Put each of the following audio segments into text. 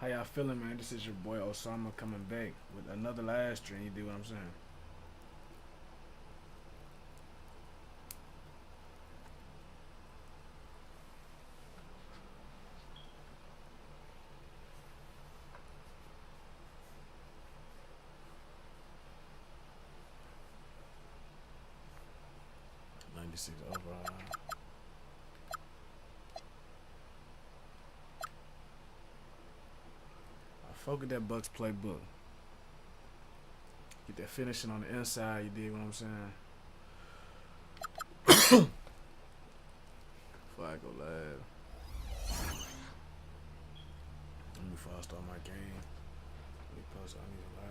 How y'all feeling, man? This is your boy Osama coming back with another live stream. You do what I'm saying? 96 overall. I fuck with that Bucks playbook. Get that finishing on the inside. You dig what I'm saying? Before I go live, let me before I start my game. Let me post on these live.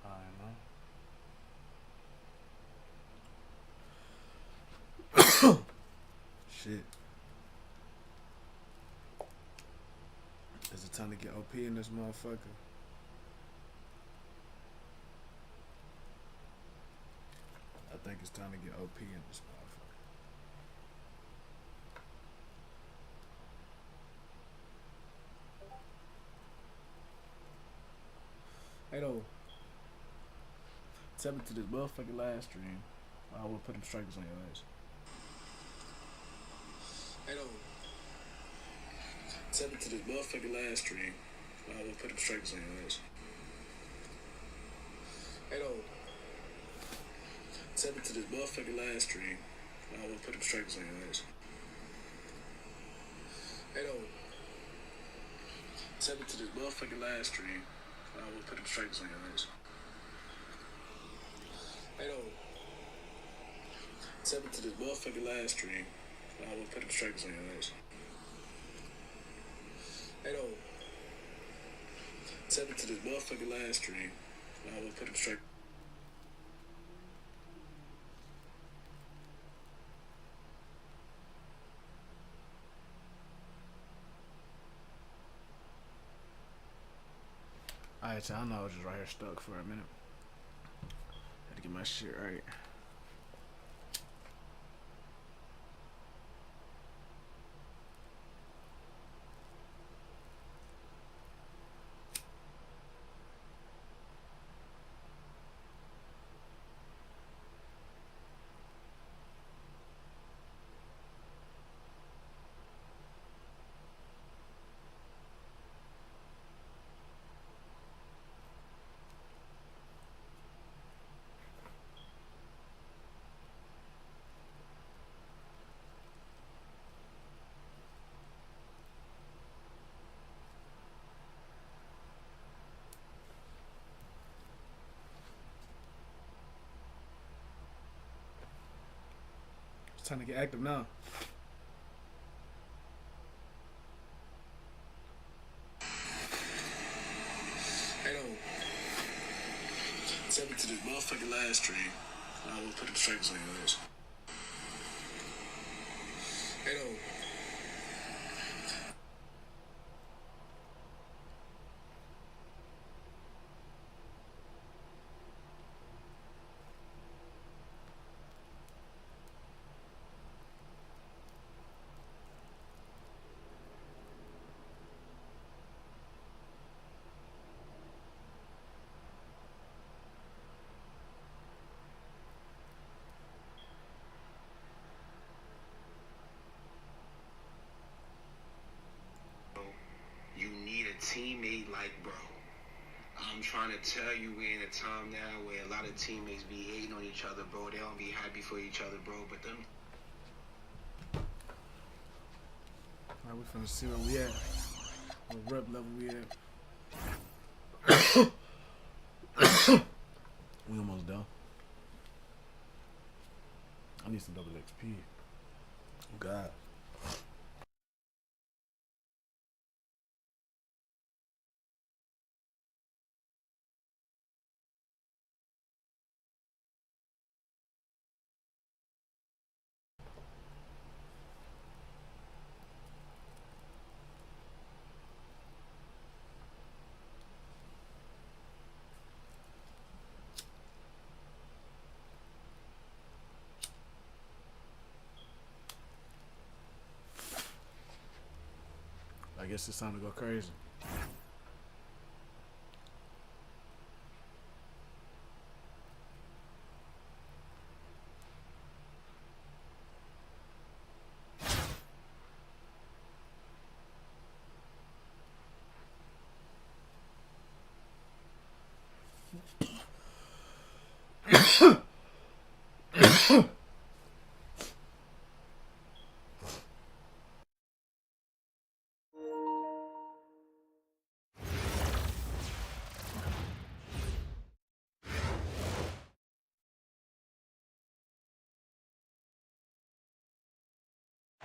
Alright, man. Shit. Is it time to get OP in this motherfucker? I think it's time to get OP in this motherfucker. Hey though, tell me to this motherfucking live stream. I will put them strikers on your ass. Hey though, tell me to this motherfucking live stream. I will put them strikers on your ass. Hey though, tell me to this motherfucking live stream. I will put them strikers on your ass. Hey though, tell me to this motherfucking live stream. I will put them strikers on your ass. Hey though, tell me to this motherfucking live stream. I will put them strikers on your ass. Hey though, tell me to this motherfucking live stream. I will put them strikers. Alright, so I know I was just right here stuck for a minute. Had to get my shit right. It's time to get active now. Hey though, tell me to this motherfucking live stream. I will put them strikers on your ass. Hey though. You need a teammate like bro. I'm trying to tell you, we're in a time now where a lot of teammates be hating on each other, bro. They don't be happy for each other, bro. But them. Alright, we finna see where we at. What rep level we at. We almost done. I need some double XP. Oh God. guess it's time to go crazy.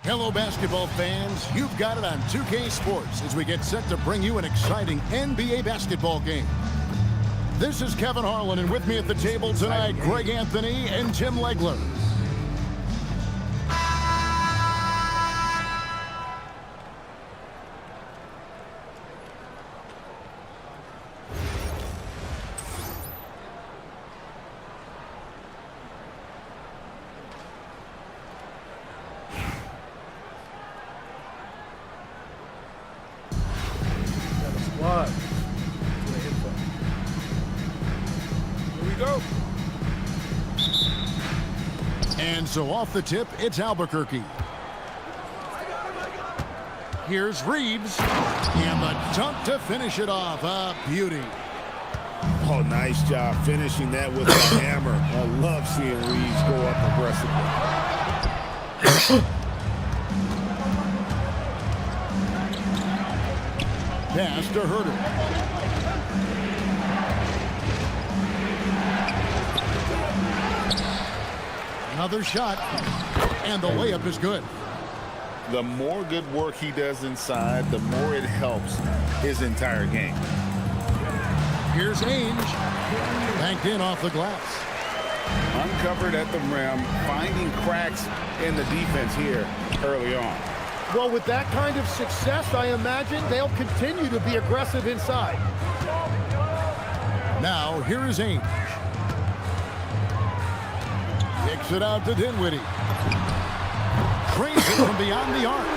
Hello, basketball fans. You've got it on 2K Sports as we get set to bring you an exciting NBA basketball game. This is Kevin Harlan, and with me at the table tonight, Greg Anthony and Tim Legler. What? Here we go. And so off the tip, it's Albuquerque. Here's Reeves. And the dunk to finish it off. A beauty. Oh, nice job finishing that with a hammer. I love seeing Reeves go up aggressively. Pass to Herter. Another shot, and the layup is good. The more good work he does inside, the more it helps his entire game. Here's Ainge, banked in off the glass. Uncovered at the rim, finding cracks in the defense here early on. Well, with that kind of success, I imagine they'll continue to be aggressive inside. Now, here is Ainge. Kicks it out to Dinwiddie. Trains it from beyond the arc.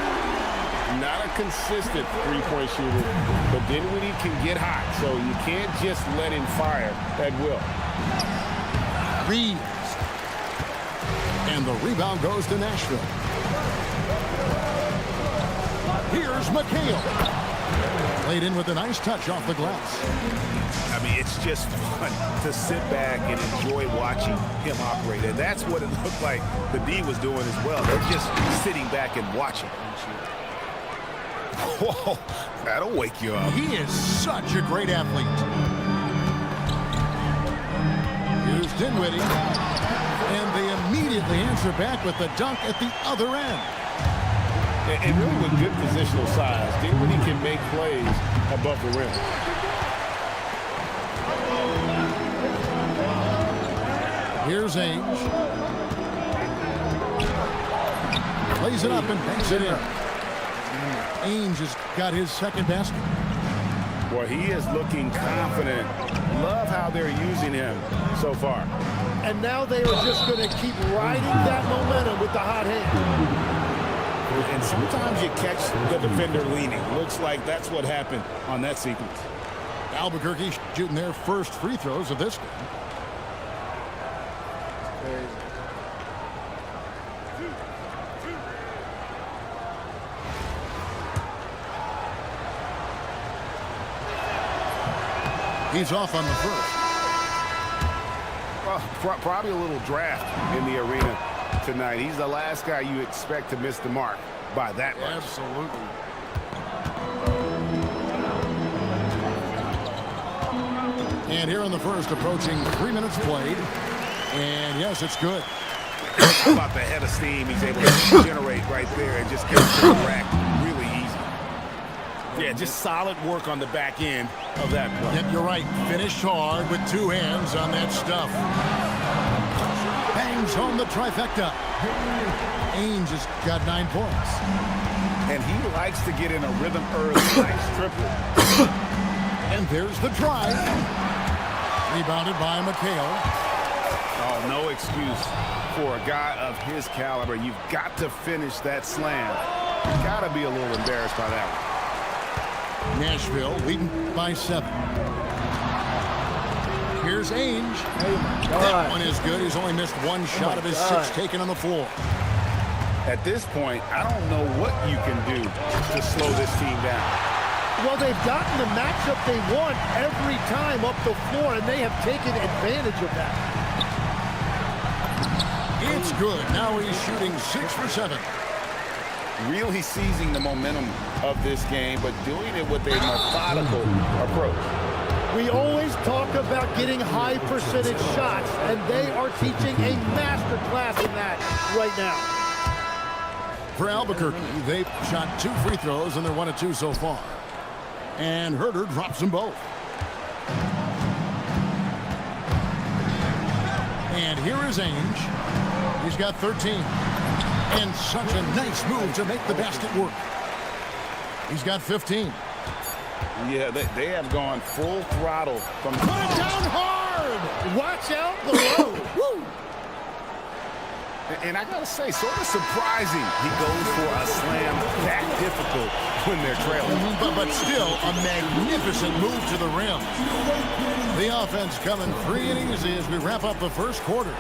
Not a consistent three-point shooter, but Dinwiddie can get hot, so you can't just let him fire at will. Reeves. And the rebound goes to Nashville. Here's McHale. Played in with a nice touch off the glass. I mean, it's just fun to sit back and enjoy watching him operate. And that's what it looked like the D was doing as well. They're just sitting back and watching. Whoa, that'll wake you up. He is such a great athlete. Here's Dinwiddie. And they immediately answer back with the dunk at the other end. And really with good positional size, Dinwiddie can make plays above the rim. Here's Ainge. Plays it up and banks it in. Ainge has got his second basket. Well, he is looking confident. Love how they're using him so far. And now they are just going to keep riding that momentum with the hot hand. And sometimes you catch the defender leaning. Looks like that's what happened on that sequence. Albuquerque shooting their first free throws of this game. He's off on the first. Well, probably a little draft in the arena tonight. He's the last guy you expect to miss the mark by that much. Absolutely. And here in the first, approaching 3 minutes played. And yes, it's good. How about the head of steam he's able to generate right there and just get to the rack really easy. Yeah, just solid work on the back end of that play. Yep, you're right. Finished hard with two hands on that stuff. Bangs home the trifecta. Ainge has got 9 points. And he likes to get in a rhythm early. Nice triple. And there's the drive. Rebounded by McHale. Oh, no excuse for a guy of his caliber. You've got to finish that slam. You've got to be a little embarrassed by that one. Nashville leading by 7. Here's Ainge. Oh, my God. That one is good. He's only missed one shot of his 6 taken on the floor. At this point, I don't know what you can do to slow this team down. Well, they've gotten the matchup they want every time up the floor, and they have taken advantage of that. It's good. Now he's shooting 6 for 7. Really seizing the momentum of this game, but doing it with a methodical approach. We always talk about getting high percentage shots, and they are teaching a master class in that right now. For Albuquerque, they've shot 2 free throws, and they're 1 of 2 so far. And Herter drops them both. And here is Ainge. He's got 13. And such a nice move to make the basket work. He's got 15. Yeah, they have gone full throttle from... Put it down hard! Watch out below. Woo! And I got to say, sort of surprising he goes for a slam that difficult when they're trailing. But still, a magnificent move to the rim. The offense coming free and easy as we wrap up the first quarter.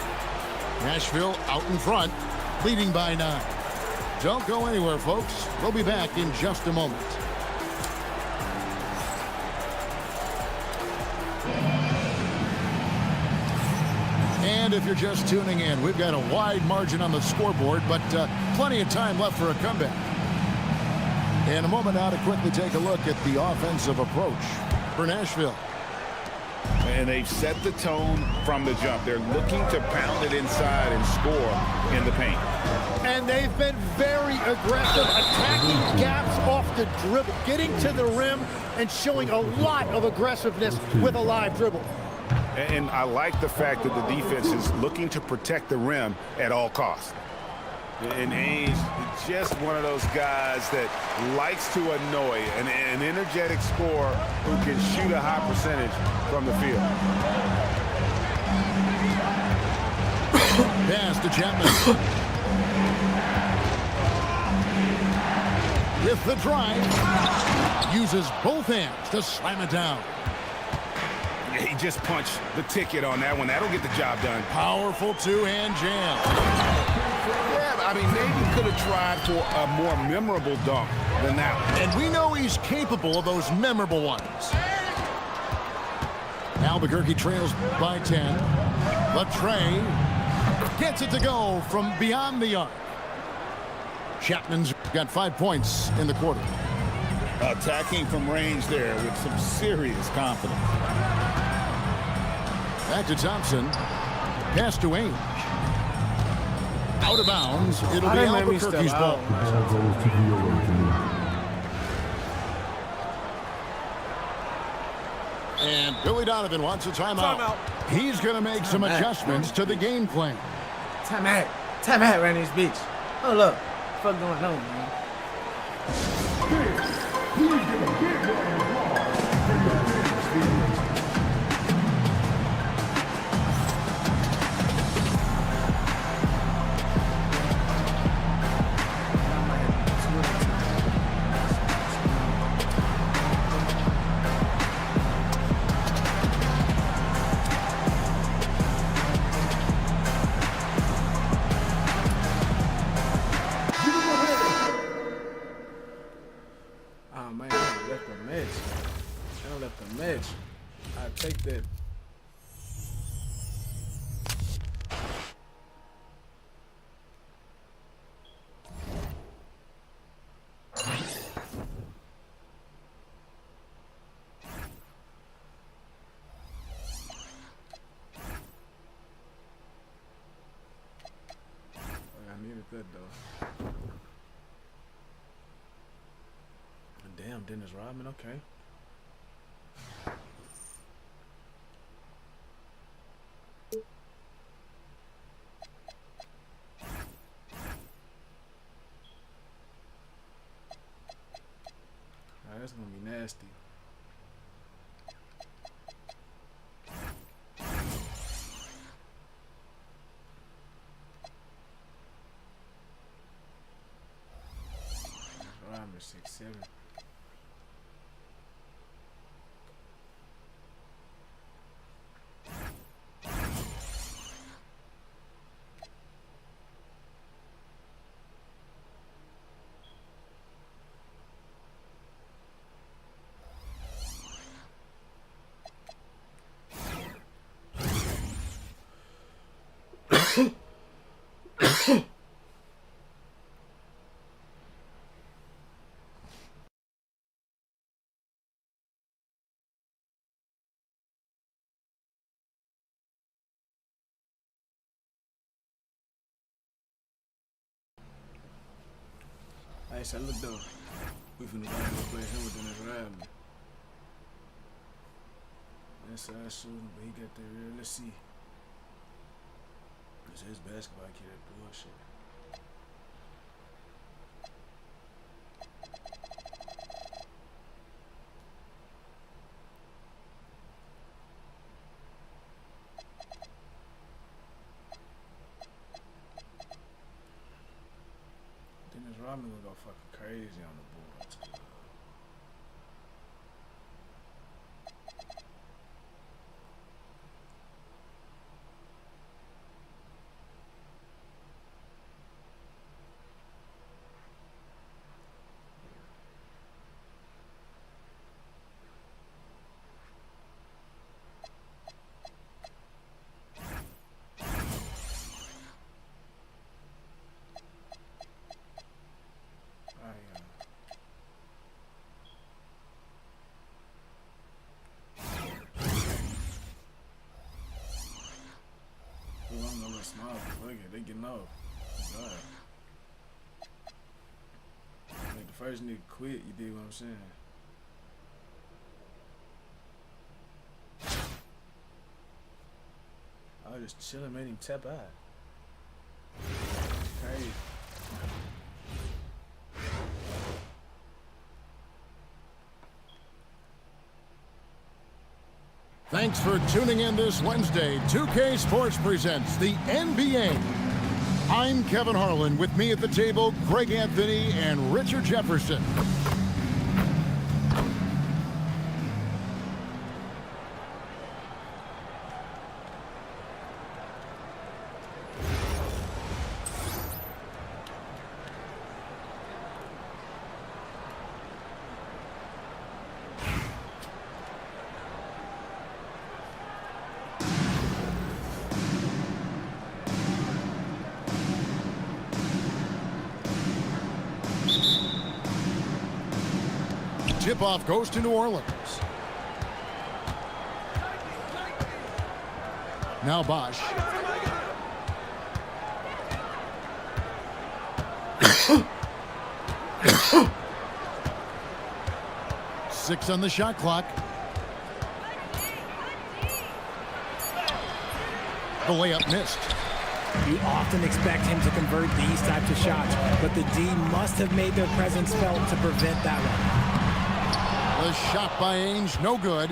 Nashville out in front, leading by 9. Don't go anywhere, folks. We'll be back in just a moment. And if you're just tuning in, we've got a wide margin on the scoreboard, but plenty of time left for a comeback. In a moment now to quickly take a look at the offensive approach for Nashville. And they've set the tone from the jump. They're looking to pound it inside and score in the paint. And they've been very aggressive, attacking gaps off the dribble, getting to the rim and showing a lot of aggressiveness with a live dribble. And I like the fact that the defense is looking to protect the rim at all costs. And Ainge is just one of those guys that likes to annoy an energetic scorer who can shoot a high percentage from the field. Pass to Chapman. With the drive, uses both hands to slam it down. He just punched the ticket on that one. That'll get the job done. Powerful two-hand jam. Yeah, I mean, maybe could have tried for a more memorable dunk than that one. And we know he's capable of those memorable ones. Albuquerque trails by 10. Latre gets it to go from beyond the arc. Chapman's got 5 points in the quarter. Attacking from range there with some serious confidence. Back to Thompson. Pass to Ainge. Out of bounds. It'll be Albuquerque's ball. And Billy Donovan wants a timeout. He's going to make some adjustments to the game plan. Timeout. Timeout, Randy's Beach. Oh, look. What the fuck going on, man? Take that. I needed that though. Damn, Dennis Rodman, okay. That's gonna be nasty. Rodman 6'7". Hey, so look though. We finna go play him within this rap. Inside shooting, but he got that real. Let's see. It's his basketball kid, that bullshit. Dennis Rodman gonna go fucking crazy on the board. Small, fuck it, they getting off. God. Like the first nigga quit, you dig what I'm saying? I was just chilling, made him tap out. Crazy. Thanks for tuning in this Wednesday. 2K Sports presents the NBA. I'm Kevin Harlan. With me at the table, Greg Anthony and Richard Jefferson. Tip-off goes to New Orleans. Now Bosch. Six on the shot clock. The layup missed. You often expect him to convert these types of shots, but the D must have made their presence felt to prevent that one. The shot by Ainge, no good.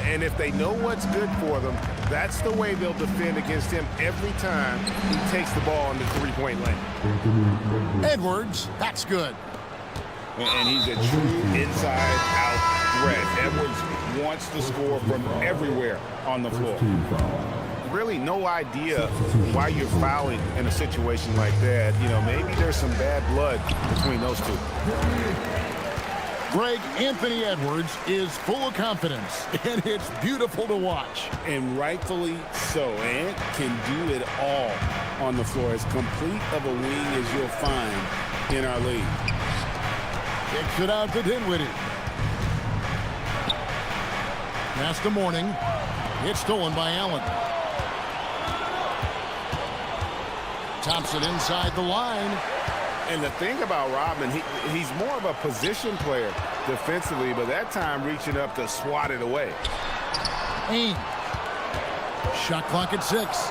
And if they know what's good for them, that's the way they'll defend against him every time he takes the ball in the three-point lane. Edwards, that's good. And he's a true inside-out threat. Edwards wants to score from everywhere on the floor. Really no idea why you're fouling in a situation like that. You know, maybe there's some bad blood between those two. Greg Anthony Edwards is full of confidence, and it's beautiful to watch. And rightfully so. Ant can do it all on the floor. As complete of a wing as you'll find in our league. Kicks it out to Dinwiddie. Pass to Mourning. It's stolen by Allen. Thompson inside the line. And the thing about Rodman, he's more of a position player defensively, but that time reaching up to swat it away. Ainge. Shot clock at 6.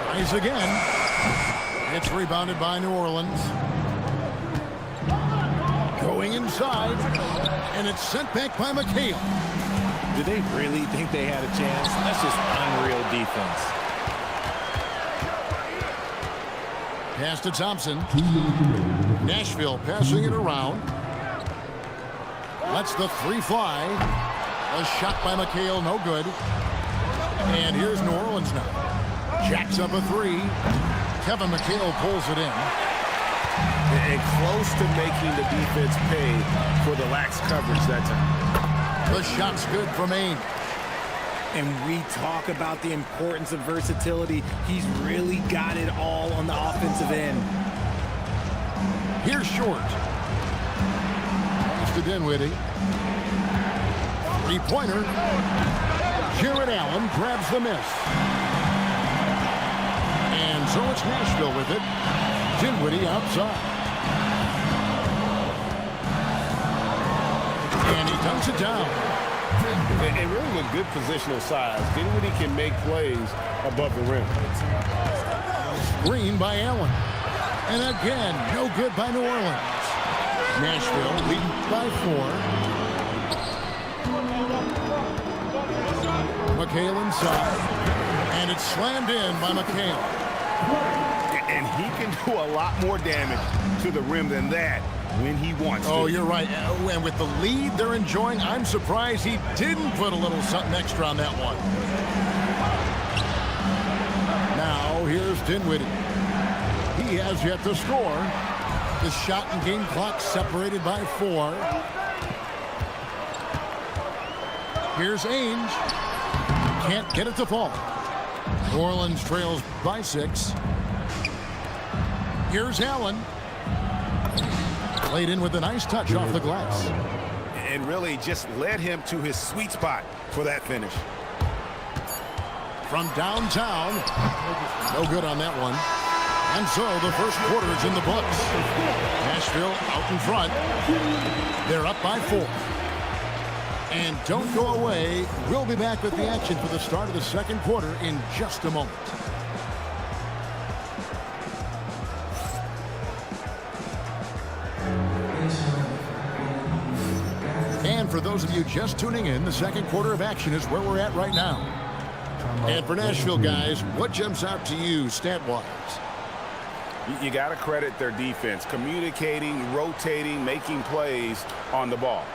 Tries again. It's rebounded by New Orleans. Going inside, and it's sent back by McHale. Do they really think they had a chance? That's just unreal defense. Pass to Thompson. Nashville passing it around. Lets the three fly. A shot by McHale, no good. And here's New Orleans now. Jacks up a three. Kevin McHale pulls it in. And close to making the defense pay for the lax coverage that time. The shot's good from Ainge. And we talk about the importance of versatility. He's really got it all on the offensive end. Here's Short. Pass to Dinwiddie. Three-pointer. Jared Allen grabs the miss. And so it's Nashville with it. Dinwiddie outside. And he dunks it down. And really with good positional size, Dinwiddie can make plays above the rim. Screen by Allen. And again, no good by New Orleans. Nashville leading by 4. McHale inside. And it's slammed in by McHale. And he can do a lot more damage to the rim than that when he wants to. Oh, you're right. And with the lead they're enjoying, I'm surprised he didn't put a little something extra on that one. Now, here's Dinwiddie. He has yet to score. The shot and game clock separated by 4. Here's Ainge. Can't get it to fall. New Orleans trails by 6. Here's Allen. Played in with a nice touch off the glass. And really just led him to his sweet spot for that finish. From downtown. No good on that one. And so the first quarter is in the books. Nashville out in front. They're up by 4. And don't go away. We'll be back with the action for the start of the second quarter in just a moment. And for those of you just tuning in, the second quarter of action is where we're at right now. And for Nashville, guys, what jumps out to you stat-wise? You got to credit their defense, communicating, rotating, making plays on the ball.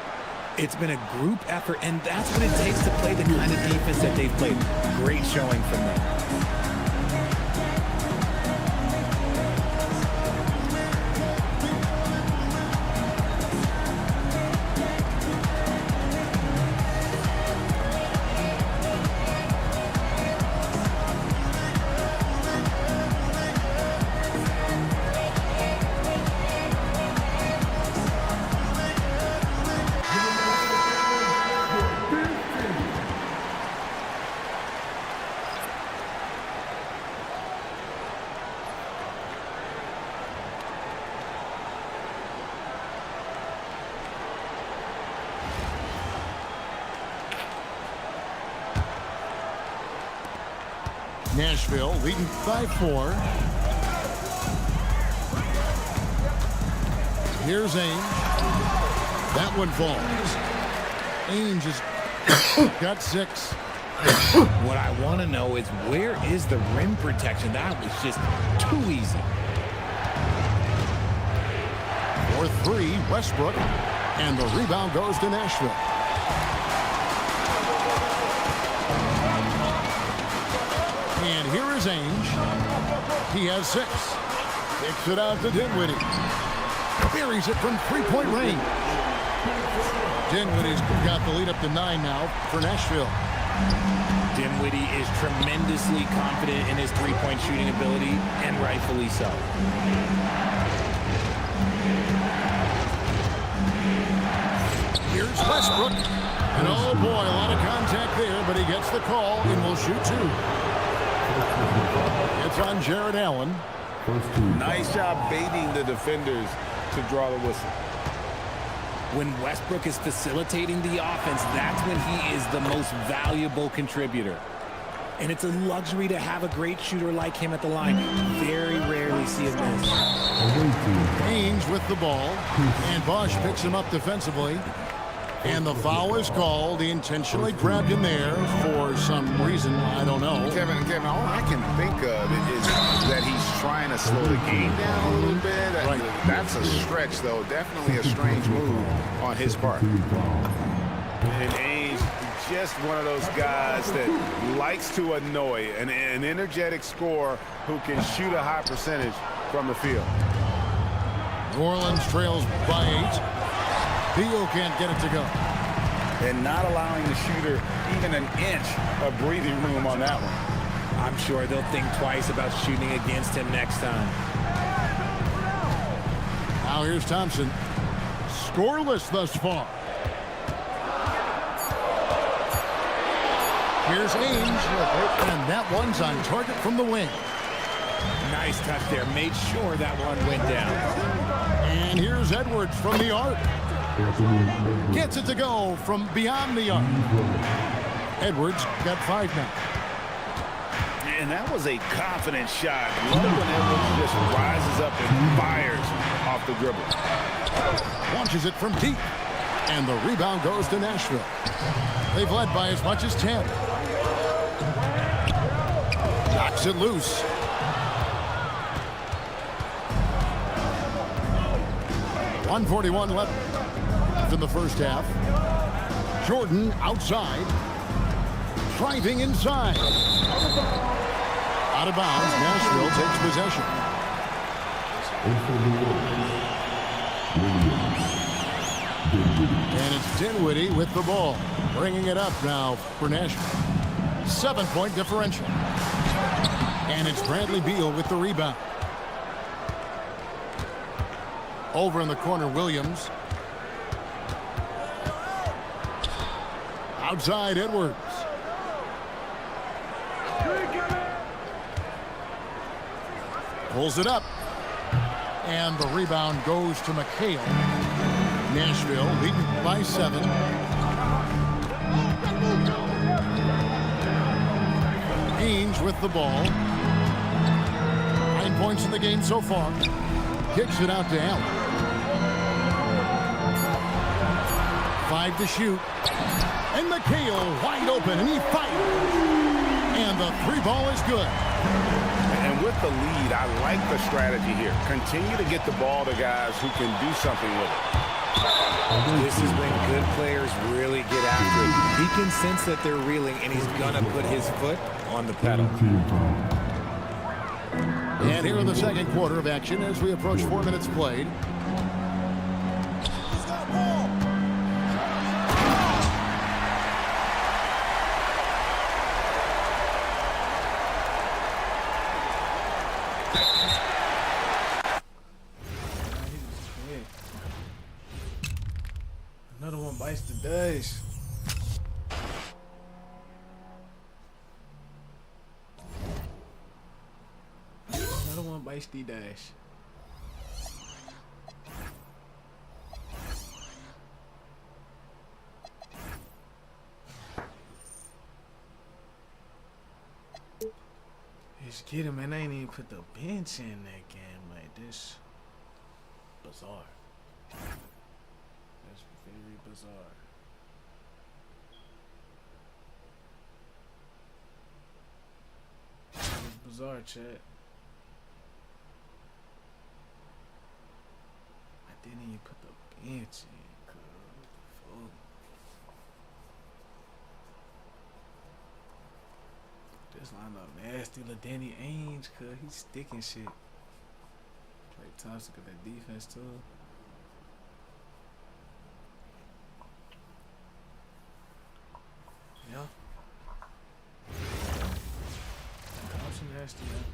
It's been a group effort, and that's what it takes to play the kind of defense that they've played. Great showing from them. Nashville leading by 4. Here's Ainge. That one falls. Ainge has got 6. What I want to know is where is the rim protection? That was just too easy. For 3, Westbrook. And the rebound goes to Nashville. And here is Ainge. He has 6. Kicks it out to Dinwiddie. Buries it from 3-point range. Dinwiddie's got the lead up to 9 now for Nashville. Dinwiddie is tremendously confident in his three-point shooting ability, and rightfully so. Here's Westbrook. And oh boy, a lot of contact there, but he gets the call and will shoot 2. It's on Jared Allen. Nice job baiting the defenders to draw the whistle. When Westbrook is facilitating the offense, that's when he is the most valuable contributor. And it's a luxury to have a great shooter like him at the line. Very rarely see him miss. Ainge with the ball. And Bosch picks him up defensively. And the foul is called. He intentionally grabbed him there for some reason. I don't know. Kevin, all I can think of is that he's trying to slow the game down a little bit. Right. That's a stretch, though. Definitely a strange move on his part. And Ainge, just one of those guys that likes to annoy an energetic scorer who can shoot a high percentage from the field. New Orleans trails by 8. Beal can't get it to go. and not allowing the shooter even an inch of breathing room on that one. I'm sure they'll think twice about shooting against him next time. Now here's Thompson. Scoreless thus far. Here's Ainge, and that one's on target from the wing. Nice touch there. Made sure that one went down. And here's Edwards from the arc. Gets it to go from beyond the arc. Edwards got 5 now. And that was a confident shot. Love when Edwards just rises up and fires off the dribble. Launches it from deep. And the rebound goes to Nashville. They've led by as much as 10. Knocks it loose. .141 left in the first half. Jordan outside. Driving inside. Out of bounds. Nashville takes possession. And it's Dinwiddie with the ball. Bringing it up now for Nashville. 7-point differential. And it's Bradley Beal with the rebound. Over in the corner, Williams. Outside, Edwards. Pulls it up. And the rebound goes to McHale. Nashville leading by 7. Ainge with the ball. 9 points in the game so far. Kicks it out to Allen. 5 to shoot. And McHale wide open, and he fires. And the 3-ball is good. And with the lead, I like the strategy here. Continue to get the ball to guys who can do something with it. This is when good players really get after it. He can sense that they're reeling, and he's going to put his foot on the pedal. And here in the second quarter of action as we approach 4 minutes played. Another one bites the dust. Another one bites the dash. Just get him, man. I ain't even put the bench in that game like this. Bizarre. That's very bizarre. It's bizarre, chat. I didn't even put the bench in, cuz. This lineup nasty. LaDanny Ainge, cuz he's sticking shit. Klay Thompson got that defense too. Yeah. Thompson nasty, man.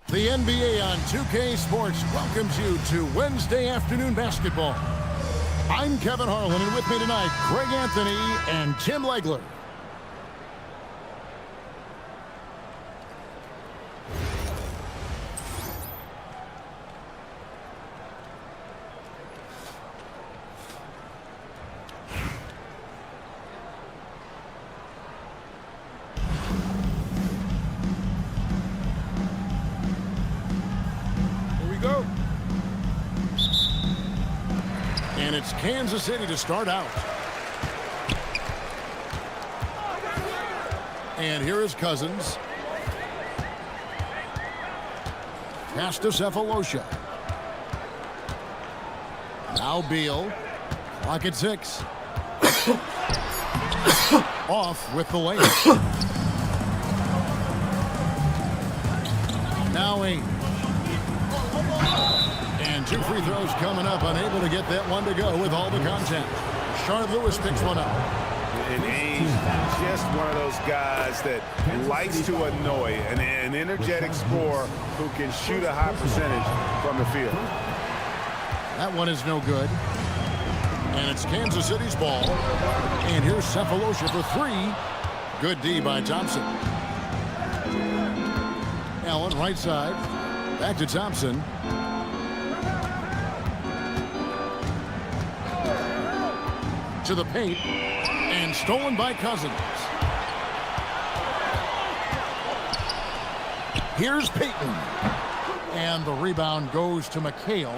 The NBA on 2K Sports welcomes you to Wednesday afternoon basketball. I'm Kevin Harlan, and with me tonight, Greg Anthony and Tim Legler. And it's Kansas City to start out. And here is Cousins. Pass to Cephalosha. Now Beal. Clock at 6. Off with the layup. Now Ainge. And 2 free throws coming up. Unable to get that one to go with all the contact. Rashard Lewis picks one up. And Ainge, just one of those guys that likes to annoy an energetic scorer who can shoot a high percentage from the field. That one is no good. And it's Kansas City's ball. And here's Sefolosha for 3. Good D by Thompson. Allen, right side. Back to Thompson. To the paint. And stolen by Cousins. Here's Payton. And the rebound goes to McHale.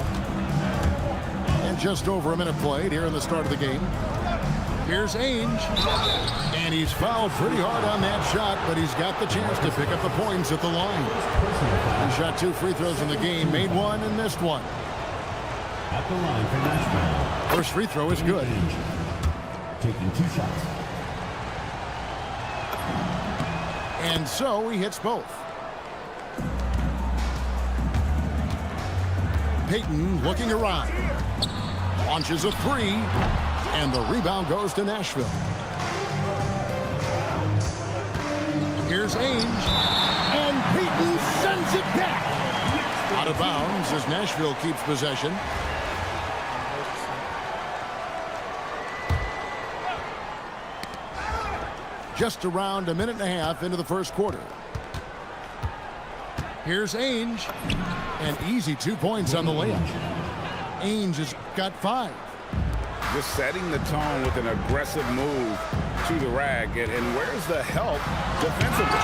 And just over a minute played here in the start of the game. Here's Ainge. And he's fouled pretty hard on that shot, but he's got the chance to pick up the points at the line. He shot 2 free throws in the game, made one and missed one. At the line for Nashville. First free throw is good. Taking 2 shots. And so he hits both. Payton looking around. Launches a 3. And the rebound goes to Nashville. Here's Ainge. And Payton sends it back. Out of bounds as Nashville keeps possession. Just around a minute and a half into the first quarter. Here's Ainge. And easy 2 points on the layup. Ainge has got 5. Just setting the tone with an aggressive move to the rag. And where's the help defensively?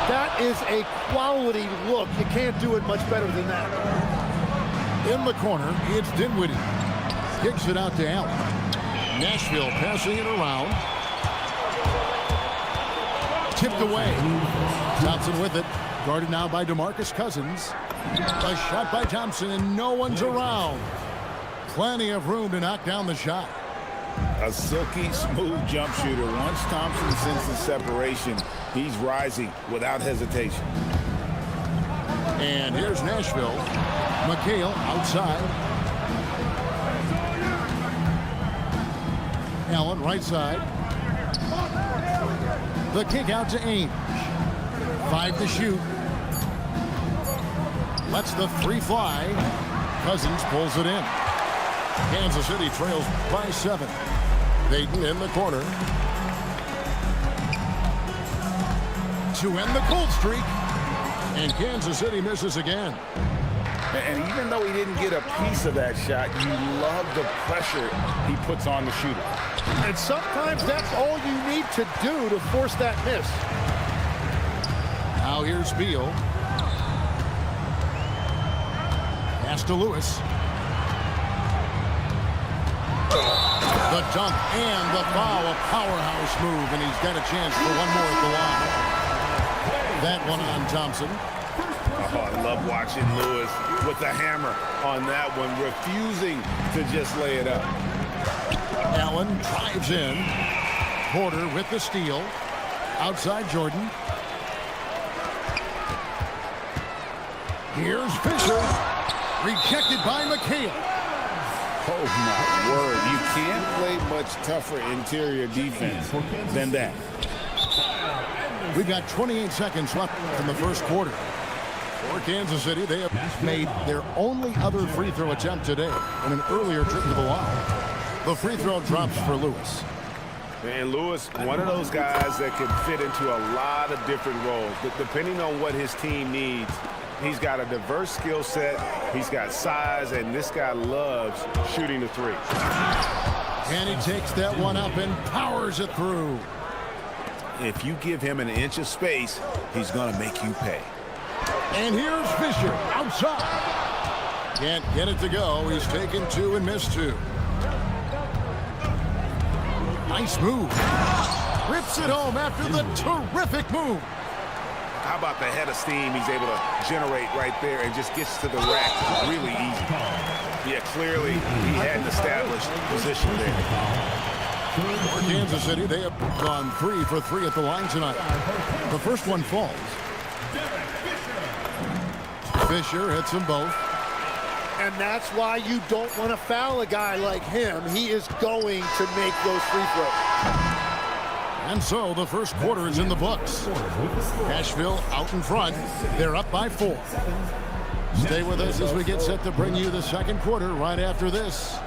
That is a quality look. You can't do it much better than that. In the corner, it's Dinwiddie. Kicks it out to Allen. Nashville passing it around. Tipped away. Thompson with it. Guarded now by DeMarcus Cousins. A shot by Thompson, and no one's around. Plenty of room to knock down the shot. A silky smooth jump shooter. Once Thompson senses separation, he's rising without hesitation. And here's Nashville. McHale outside. Allen right side. The kick out to Ainge. 5 to shoot. Lets the 3 fly. Cousins pulls it in. Kansas City trails by 7. Payton in the corner. To end the cold streak. And Kansas City misses again. And even though he didn't get a piece of that shot, you love the pressure he puts on the shooter. And sometimes that's all you need to do to force that miss. Now here's Beal. Pass to Lewis. The dunk and the foul, a powerhouse move, and he's got a chance for one more at the line. That one on Thompson. Oh, I love watching Lewis with the hammer on that one, refusing to just lay it up. Allen drives in. Porter with the steal. Outside Jordan. Here's Fisher. Rejected by McHale. Oh, my word. You can't play much tougher interior defense than that. We've got 28 seconds left in the first quarter. For Kansas City, they have made their only other free throw attempt today in an earlier trip to the line. The free throw drops for Lewis. And Lewis, one of those guys that can fit into a lot of different roles. But depending on what his team needs, he's got a diverse skill set. He's got size, and this guy loves shooting the 3. And he takes that one up and powers it through. If you give him an inch of space, he's going to make you pay. And here's Fisher outside. Can't get it to go. He's taken 2 and missed 2. Nice move. Rips it home after the terrific move. How about the head of steam he's able to generate right there and just gets to the rack really easy. Yeah, clearly he had an established position there. For Kansas City, they have gone 3 for 3 at the line tonight. The first one falls. Fisher hits them both. And that's why you don't want to foul a guy like him. He is going to make those free throws. And so the first quarter is in the books. Nashville out in front. They're up by 4. Stay with us as we get set to bring you the second quarter right after this.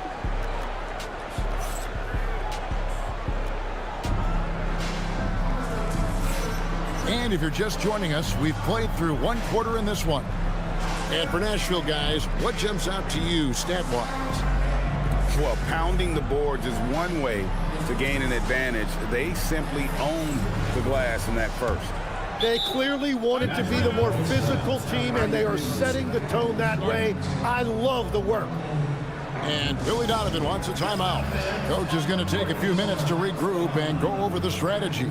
And if you're just joining us, we've played through one quarter in this one. And for Nashville, guys, what jumps out to you stat-wise? Well, pounding the boards is one way to gain an advantage. They simply owned the glass in that first. They clearly wanted to be the more physical team, and they are setting the tone that way. I love the work. And Billy Donovan wants a timeout. Coach is going to take a few minutes to regroup and go over the strategy.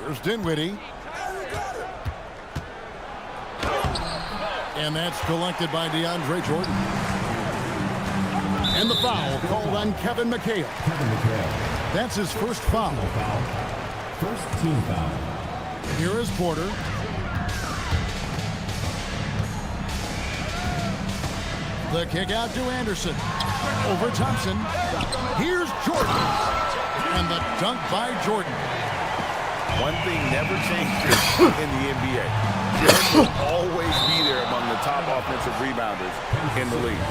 Here's Dinwiddie. And that's collected by DeAndre Jordan. And the foul called on Kevin McHale. That's his first foul. First team foul. Here is Porter. The kick out to Anderson. Over Thompson. Here's Jordan. And the dunk by Jordan. One thing never changes in the NBA. Jordan will always be there among the top offensive rebounders in the league.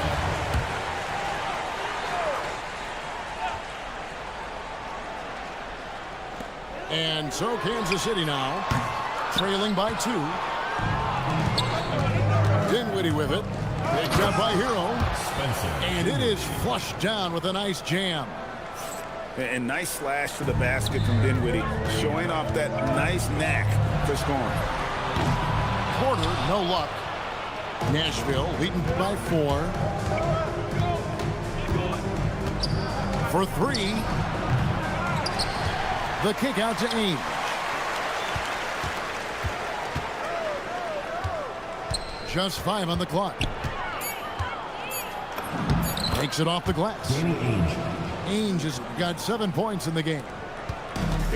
And so Kansas City now, trailing by 2. Dinwiddie with it. Picked up by Hero. And it is flushed down with a nice jam. And nice slash to the basket from Dinwiddie, showing off that nice knack for scoring. Porter, no luck. Nashville leading by 4. For 3. The kick out to Ainge. Just 5 on the clock. Takes it off the glass. Danny Ainge. Ainge has got 7 points in the game.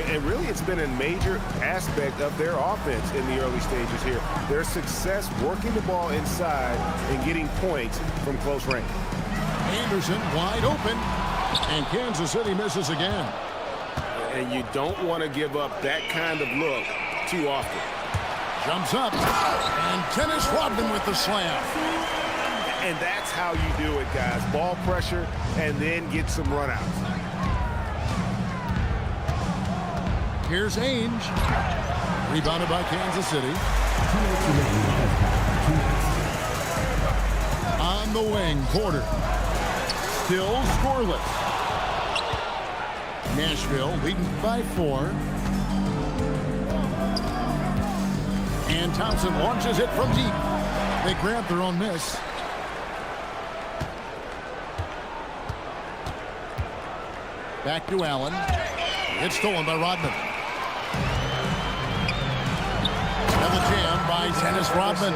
And really, it's been a major aspect of their offense in the early stages here. Their success working the ball inside and getting points from close range. Anderson wide open. And Kansas City misses again. And you don't want to give up that kind of look too often. Jumps up. And Dennis Rodman with the slam. And that's how you do it, guys. Ball pressure and then get some runouts. Here's Ainge. Rebounded by Kansas City. On the wing, Porter. Still scoreless. Nashville leading by 4. And Thompson launches it from deep. They grab their own miss. Back to Allen. It's stolen by Rodman. Another jam by Dennis Rodman.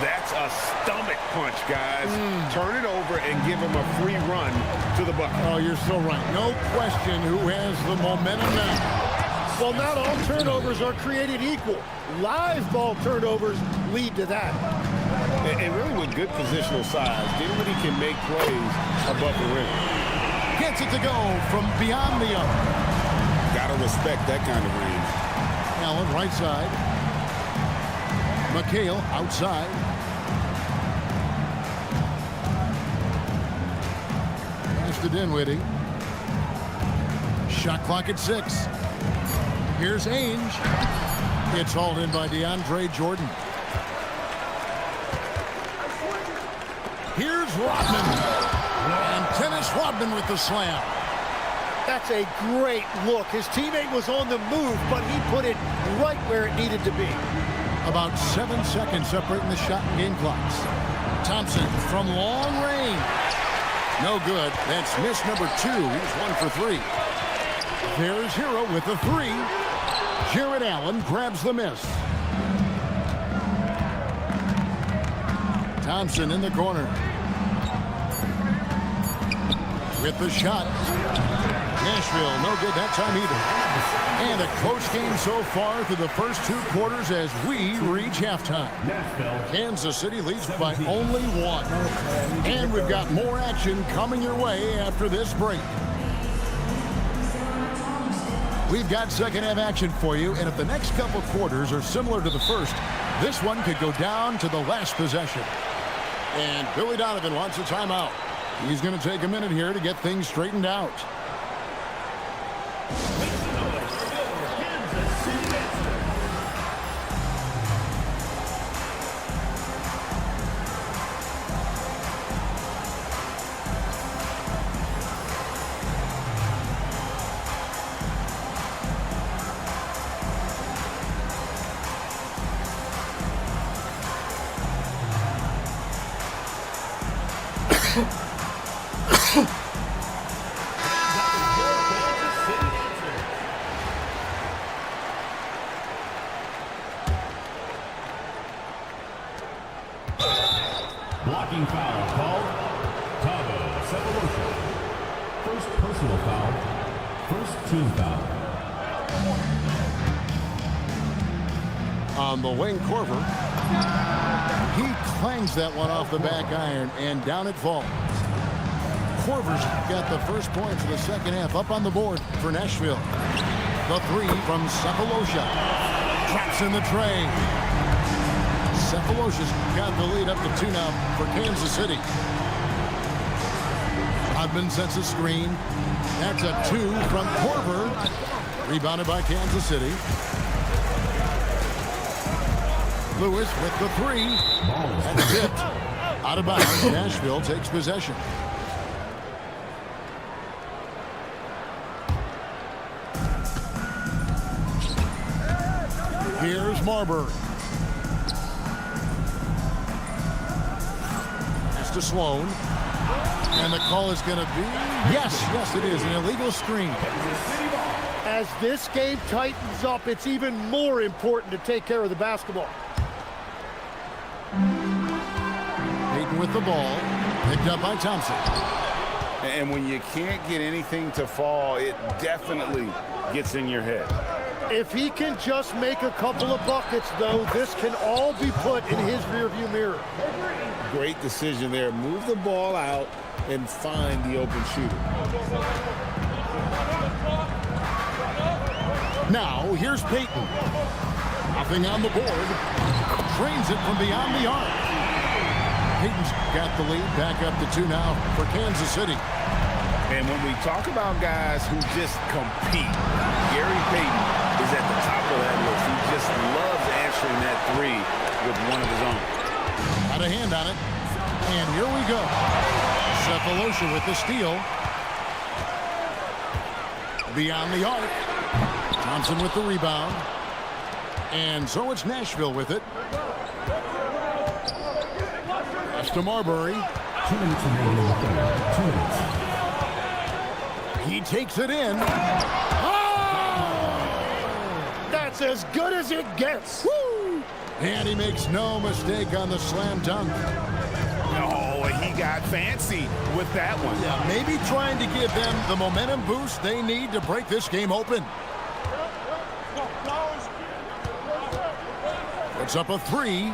That's a stomach punch, guys. Turn it over and give him a free run to the bucket. Oh, you're so right. No question who has the momentum now. Well, not all turnovers are created equal. Live ball turnovers lead to that. And really with good positional size, Dinwiddie can make plays above the rim. Gets it to go from beyond the arc. Gotta respect that kind of range. Allen right side. McHale outside. Pass to Dinwiddie. Shot clock at 6. Here's Ainge. It's hauled in by DeAndre Jordan. Here's Rodman. And Dennis Rodman with the slam. That's a great look. His teammate was on the move, but he put it right where it needed to be. About 7 seconds separating the shot and game clocks. Thompson from long range. No good. That's miss number 2. He's 1 for 3. There's Hero with the 3. Jared Allen grabs the miss. Thompson in the corner. With the shot. Nashville, no good that time either. And a close game so far through the first 2 quarters as we reach halftime. Kansas City leads by only 1. And we've got more action coming your way after this break. We've got second half action for you, and if the next couple quarters are similar to the first, this one could go down to the last possession. And Billy Donovan wants a timeout. He's going to take a minute here to get things straightened out. Blocking foul called. Tavo Sefolosha. First personal foul. First team foul. On the wing, Korver. He clangs that one off the back iron, and down it falls. Korver's got the first points of the second half up on the board for Nashville. The 3 from Sefolosha. Traps in the tray. Sefolosha's got the lead up to 2 now for Kansas City. Rodman sets a screen. That's a 2 from Korver. Rebounded by Kansas City. Lewis with the 3. That's tipped. Out of bounds. Nashville takes possession. Here's Marbury. That's to Sloan. And the call is going to be... Yes, it is. An illegal screen. As this game tightens up, it's even more important to take care of the basketball. Payton with the ball. Picked up by Thompson. And when you can't get anything to fall, it definitely gets in your head. If he can just make a couple of buckets, though, this can all be put in his rearview mirror. Great decision there. Move the ball out and find the open shooter. Now, here's Payton. Nothing on the board. Trains it from beyond the arc. Payton's got the lead. Back up to 2 now for Kansas City. And when we talk about guys who just compete, Gary Payton is at the top of that list. He just loves answering that 3 with one of his own. Got a hand on it. And here we go. Sefolosha with the steal. Beyond the arc. Thompson with the rebound. And so it's Nashville with it. Pass to Marbury. 2 minutes remaining in the third. 2 minutes. He takes it in. That's as good as it gets. Woo! And he makes no mistake on the slam dunk. Oh, he got fancy with that one. Yeah, maybe trying to give them the momentum boost they need to break this game open. Puts up a 3.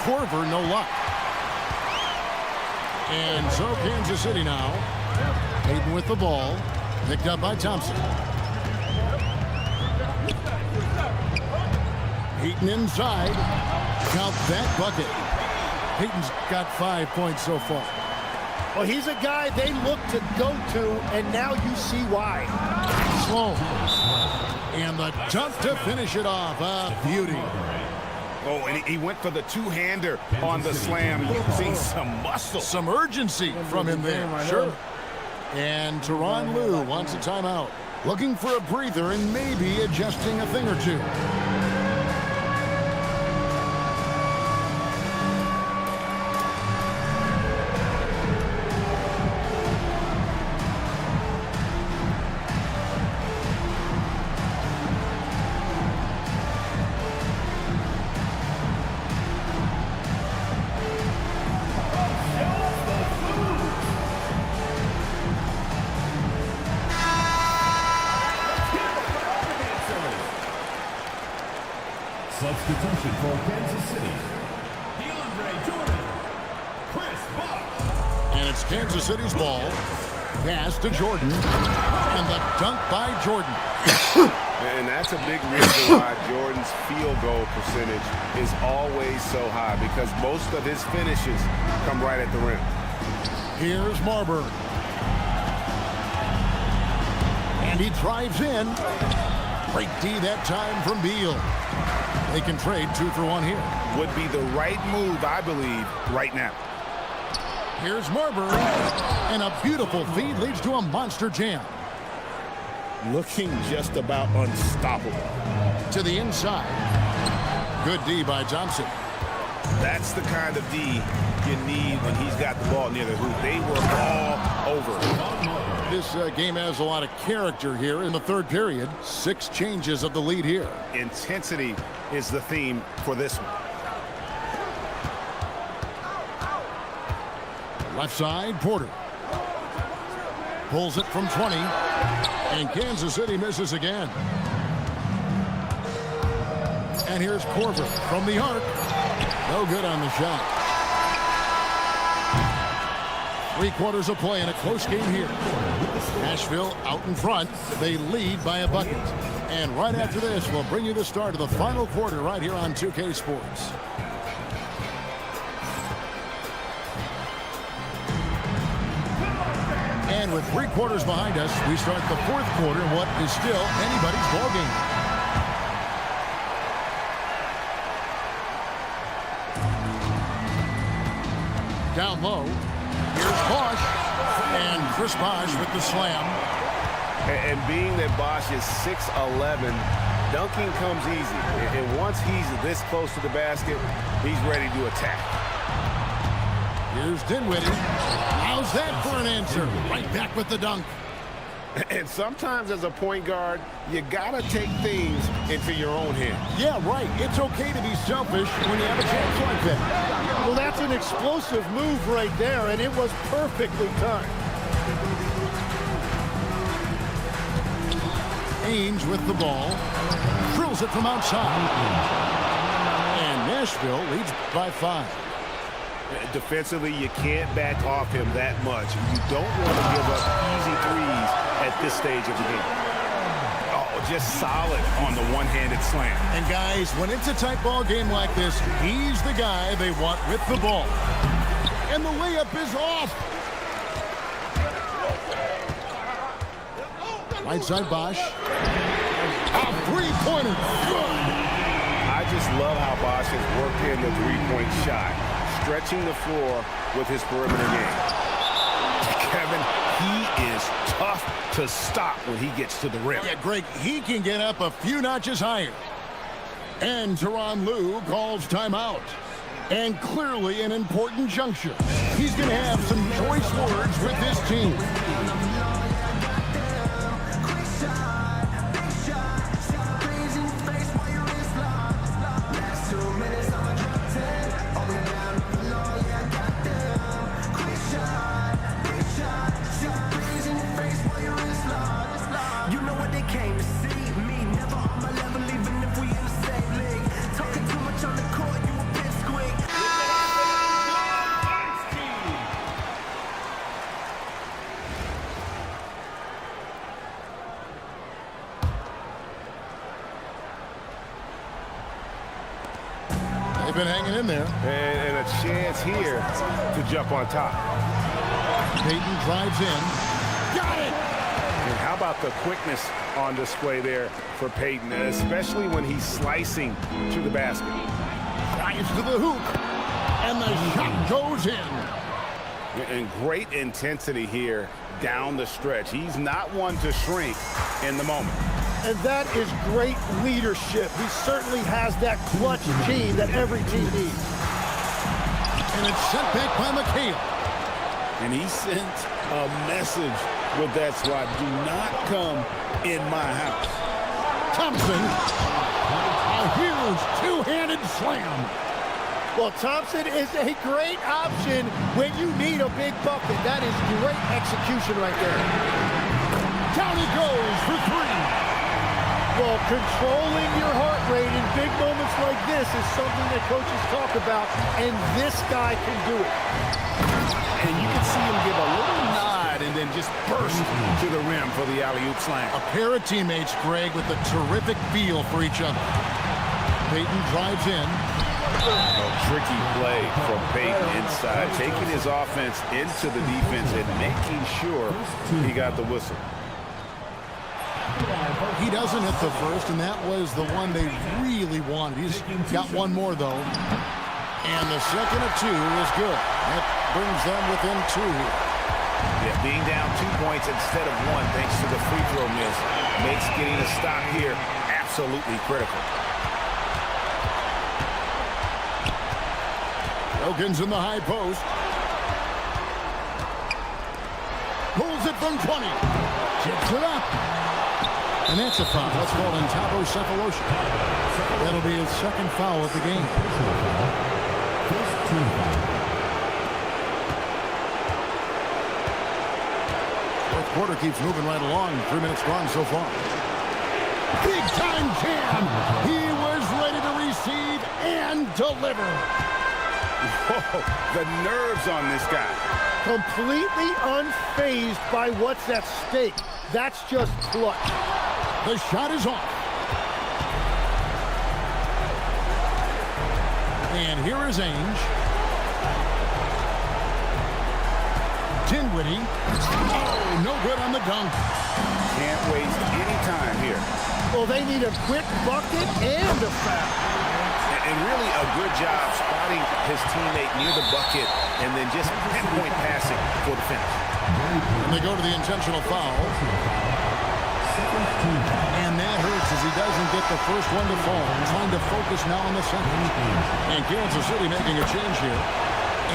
Korver, no luck. And so Kansas City now. Payton with the ball. Picked up by Thompson. Payton inside. Count that bucket. Payton's got 5 points so far. Well, he's a guy they look to go to, and now you see why. Sloan. And the dunk to finish it off. A beauty. Oh, and he went for the 2-hander on the slam. You see some muscle. Some urgency from him there. Sure. And Tyronn Lue wants a timeout. Looking for a breather and maybe adjusting a thing or two. Substitution for Kansas City. DeAndre Jordan. Chris Bosh. And it's Kansas City's ball. Pass to Jordan. And the dunk by Jordan. And that's a big reason why Jordan's field goal percentage is always so high, because most of his finishes come right at the rim. Here's Marbury. And he drives in. Great D that time from Beal. They can trade 2 for 1 here. Would be the right move, I believe, right now. Here's Marbury. And a beautiful feed leads to a monster jam. Looking just about unstoppable. To the inside. Good D by Thompson. That's the kind of D you need when he's got the ball near the hoop. They were all over. This game has a lot of character here in the third period. 6 changes of the lead here. Intensity is the theme for this one. Left side, Porter. Pulls it from 20. And Kansas City misses again. And here's Korver from the arc. No good on the shot. 3/4 of play in a close game here. Nashville out in front. They lead by a bucket. And right after this, we'll bring you the start of the final quarter right here on 2K Sports. And with 3/4 behind us, we start the 4th quarter in what is still anybody's ball game. Down low. Here's Bosh. And Chris Bosh with the slam. And being that Bosh is 6'11", dunking comes easy. And once he's this close to the basket, he's ready to attack. Here's Dinwiddie. How's that for an answer? Right back with the dunk. And sometimes as a point guard, you gotta take things into your own hands. Yeah, right. It's okay to be selfish when you have a chance like that. Well, that's an explosive move right there, and it was perfectly timed. Ainge with the ball. Drills it from outside. And Nashville leads by 5. Defensively, you can't back off him that much. You don't want to give up easy threes at this stage of the game. Oh, just solid on the one-handed slam. And guys, when it's a tight ball game like this, he's the guy they want with the ball. And the layup is off. Right side Bosh. A three-pointer. I just love how Bosh has worked in the three-point shot, stretching the floor with his perimeter game. Kevin, he is tough to stop when he gets to the rim. Yeah, Greg, he can get up a few notches higher. And Tyronn Lue calls timeout. And clearly an important juncture. He's going to have some choice words with his team. They've been hanging in there. And a chance here to jump on top. Payton drives in. Got it! And how about the quickness on display there for Payton, especially when he's slicing to the basket. Drives to the hoop. And the shot goes in. And great intensity here down the stretch. He's not one to shrink in the moment. And that is great leadership. He certainly has that clutch gene that every team needs. And it's sent back by McHale. And he sent a message with that swat. Do not come in my house. Thompson. A huge two-handed slam. Well, Thompson is a great option when you need a big bucket. That is great execution right there. Down he goes for three. Well, controlling your heart rate in big moments like this is something that coaches talk about, and this guy can do it. And you can see him give a little nod and then just burst to the rim for the alley-oop slam. A pair of teammates, Greg, with a terrific feel for each other. Payton drives in. A tricky play from Payton inside, taking his offense into the defense and making sure he got the whistle. He doesn't hit the first, and that was the one they really wanted. He's got one more, though. And the second of two is good. That brings them within two here. Yeah, being down 2 points instead of one thanks to the free throw miss makes getting a stop here absolutely critical. Elkins in the high post. Pulls it from 20. Chips it up. And that's a foul. That's called on Thabo Sefolosha. That'll be his second foul of the game. First team foul. Fourth quarter keeps moving right along. 3 minutes gone so far. Big time jam. He was ready to receive and deliver. Whoa, the nerves on this guy. Completely unfazed by what's at stake. That's just clutch. The shot is off. And here is Ainge. Dinwiddie. Oh, no good on the dunk. Can't waste any time here. Well, they need a quick bucket and a foul. And really a good job spotting his teammate near the bucket and then just pinpoint passing for the finish. And they go to the intentional foul. And that hurts as he doesn't get the first one to fall. Trying to focus now on the second. And Kansas City making a change here.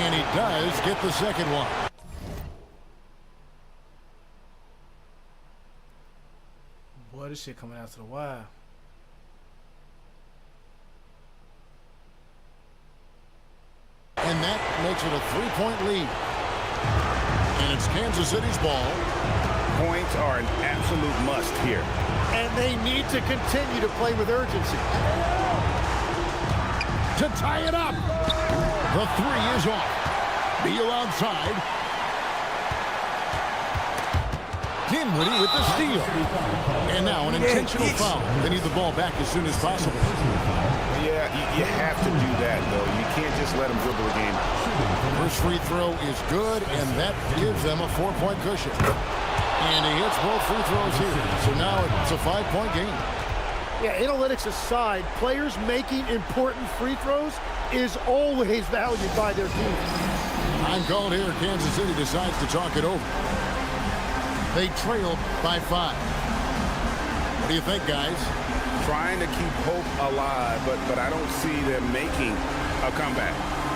And he does get the second one. Boy, this shit coming out to the wire. And that makes it a 3-point lead. And it's Kansas City's ball. Points are an absolute must here. And they need to continue to play with urgency. To tie it up. The three is off. Beal outside. Dinwiddie with the steal. And now an intentional foul. They need the ball back as soon as possible. Yeah, you have to do that, though. You can't just let them dribble the game out. First free throw is good, and that gives them a 4-point cushion. And he hits both free throws here. So now it's a 5-point game. Yeah, analytics aside, players making important free throws is always valued by their team. I'm called here. Kansas City decides to talk it over. They trailed by 5. What do you think, guys? Trying to keep hope alive, but I don't see them making a comeback.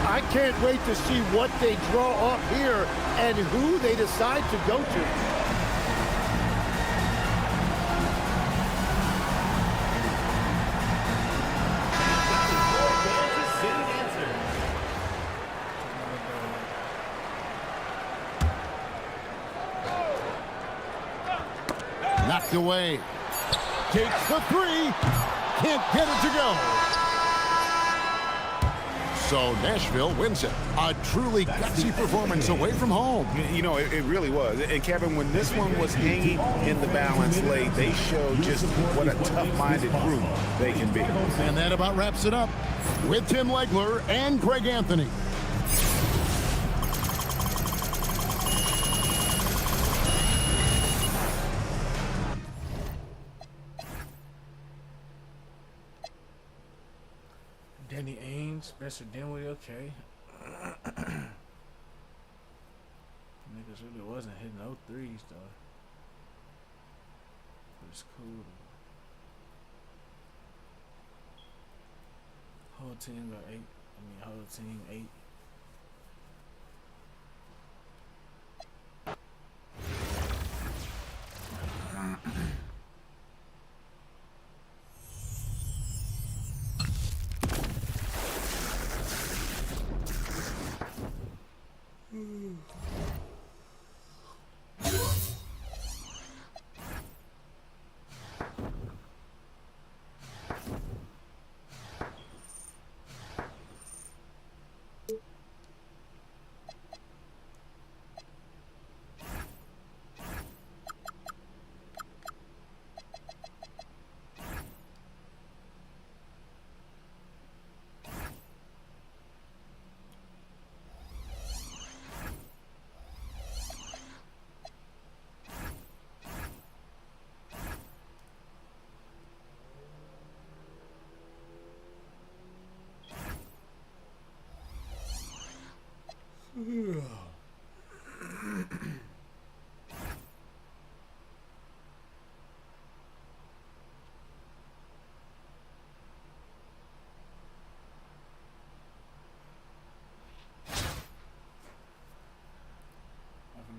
I can't wait to see what they draw up here and who they decide to go to. Knocked away. Takes the three. Can't get it to go. So Nashville wins it. A truly gutsy performance away from home. You know, it really was. And Kevin, when this one was hanging in the balance late, they showed just what a tough-minded group they can be. And that about wraps it up with Tim Legler and Greg Anthony. Danny Ainge, Spencer Dinwiddie, okay. Niggas really wasn't hitting no threes though. But it's cool though. Whole team got 8. Whole team 8.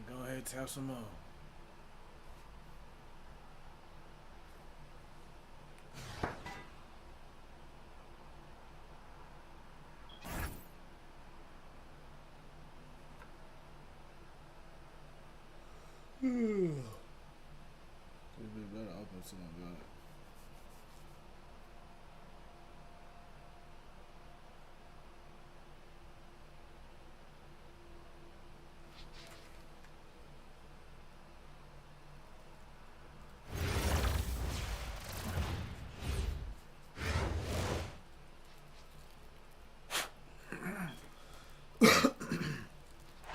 Go ahead, tap some more. It'd be better open to my God.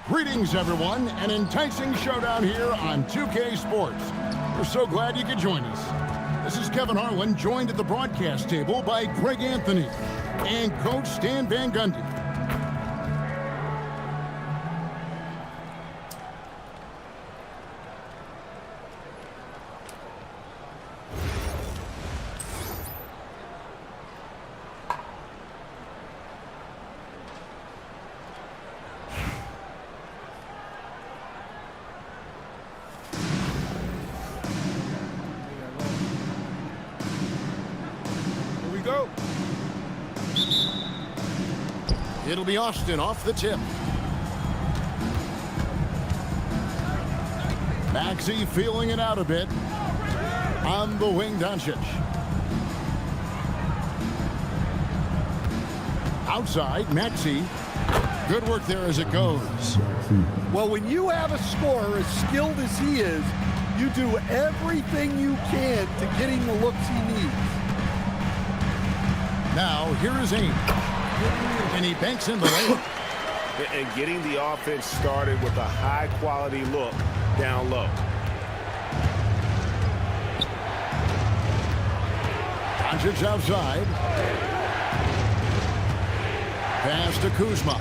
Greetings, everyone. An enticing showdown here on 2K Sports. We're so glad you could join us. This is Kevin Harlan, joined at the broadcast table by Greg Anthony and Coach Stan Van Gundy. It'll be Austin off the tip. Maxey feeling it out a bit. On the wing, Doncic. Outside, Maxey. Good work there as it goes. Well, when you have a scorer as skilled as he is, you do everything you can to get him the looks he needs. Now, here is Ainge. And he banks in the lane. And getting the offense started with a high-quality look down low. Doncic outside. Pass to Kuzma.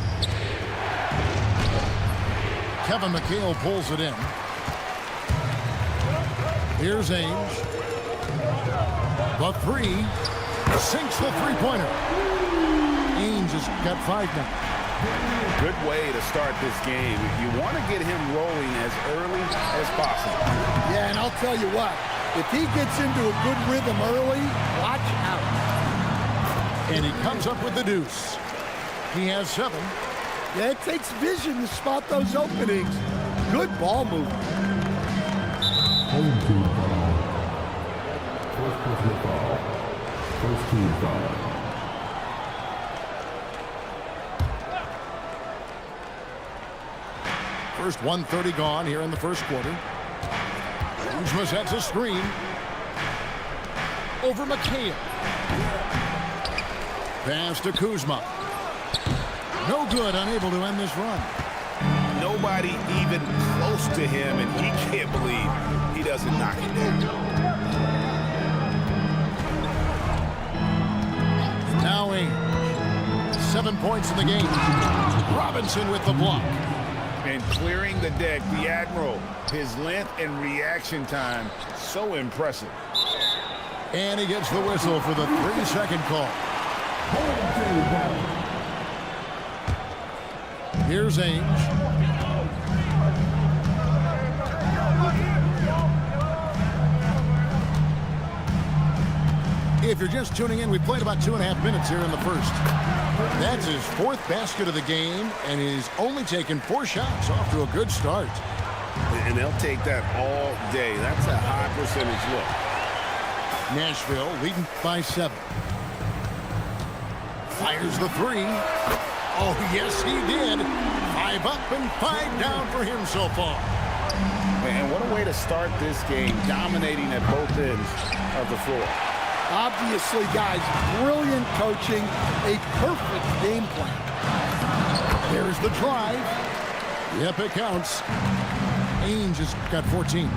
Kevin McHale pulls it in. Here's Ainge. The three. Sinks the three-pointer. Ainge has got 5 now. Good way to start this game. You want to get him rolling as early as possible. Yeah, and I'll tell you what, if he gets into a good rhythm early, watch out. And he comes up with the deuce. He has 7. Yeah, it takes vision to spot those openings. Good ball movement. Home team foul. First personal foul. First team foul. First 1:30 gone here in the first quarter. Kuzma sets a screen. Over McHale. Pass to Kuzma. No good, unable to end this run. Nobody even close to him, and he can't believe he doesn't knock it down. Now Ainge. 7 points in the game. Robinson with the block. And clearing the deck, the Admiral, his length and reaction time, so impressive. And he gets the whistle for the 3-second call. Here's Ainge. If you're just tuning in, we played about 2.5 minutes here in the first. That's his 4th basket of the game, and he's only taken 4 shots, off to a good start. And they'll take that all day. That's a high percentage look. Nashville leading by 7. Fires the 3. Oh, yes, he did. 5 up and 5 down for him so far. And what a way to start this game, dominating at both ends of the floor. Obviously, guys, brilliant coaching, a perfect game plan. There's the drive. Yep, it counts. Ainge has got 14.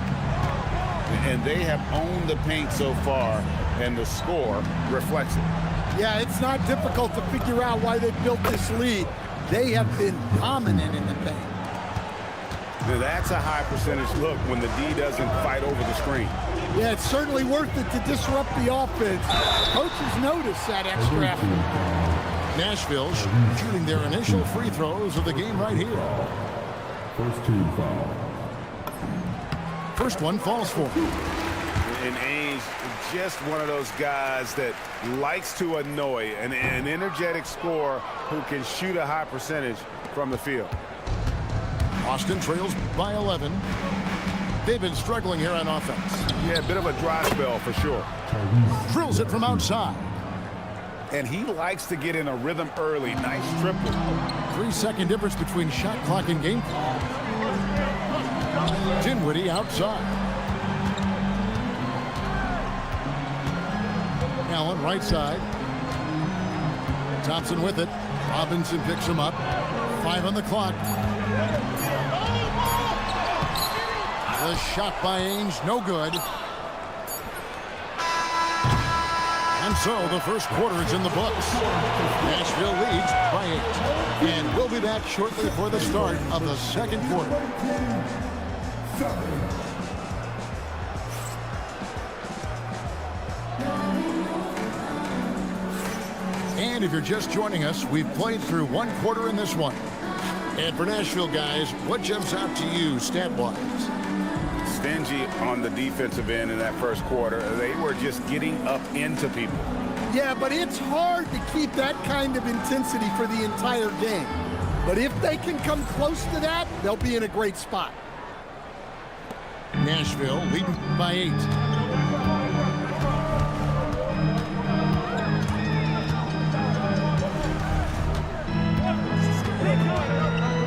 And they have owned the paint so far, and the score reflects it. Yeah, it's not difficult to figure out why they built this lead. They have been dominant in the paint. Now, that's a high percentage look when the D doesn't fight over the screen. Yeah, it's certainly worth it to disrupt the offense. Coaches notice that extra effort. Nashville shooting their initial free throws of the game right here. First team foul. First one falls for him. And Ainge, just one of those guys that likes to annoy an energetic scorer who can shoot a high percentage from the field. Austin trails by 11. They've been struggling here on offense. Yeah, a bit of a dry spell for sure. Drills it from outside. And he likes to get in a rhythm early. Nice triple. 3-second difference between shot clock and game clock. Dinwiddie outside. Allen right side. Thompson with it. Robinson picks him up. 5 on the clock. The shot by Ainge, no good. And so the first quarter is in the books. Nashville leads by 8. And we'll be back shortly for the start of the second quarter. And if you're just joining us, we've played through 1 quarter in this one. And for Nashville, guys, what jumps out to you stat-wise? Stingy on the defensive end in that first quarter. They were just getting up into people. Yeah, but it's hard to keep that kind of intensity for the entire game. But if they can come close to that, they'll be in a great spot. Nashville leading by 8.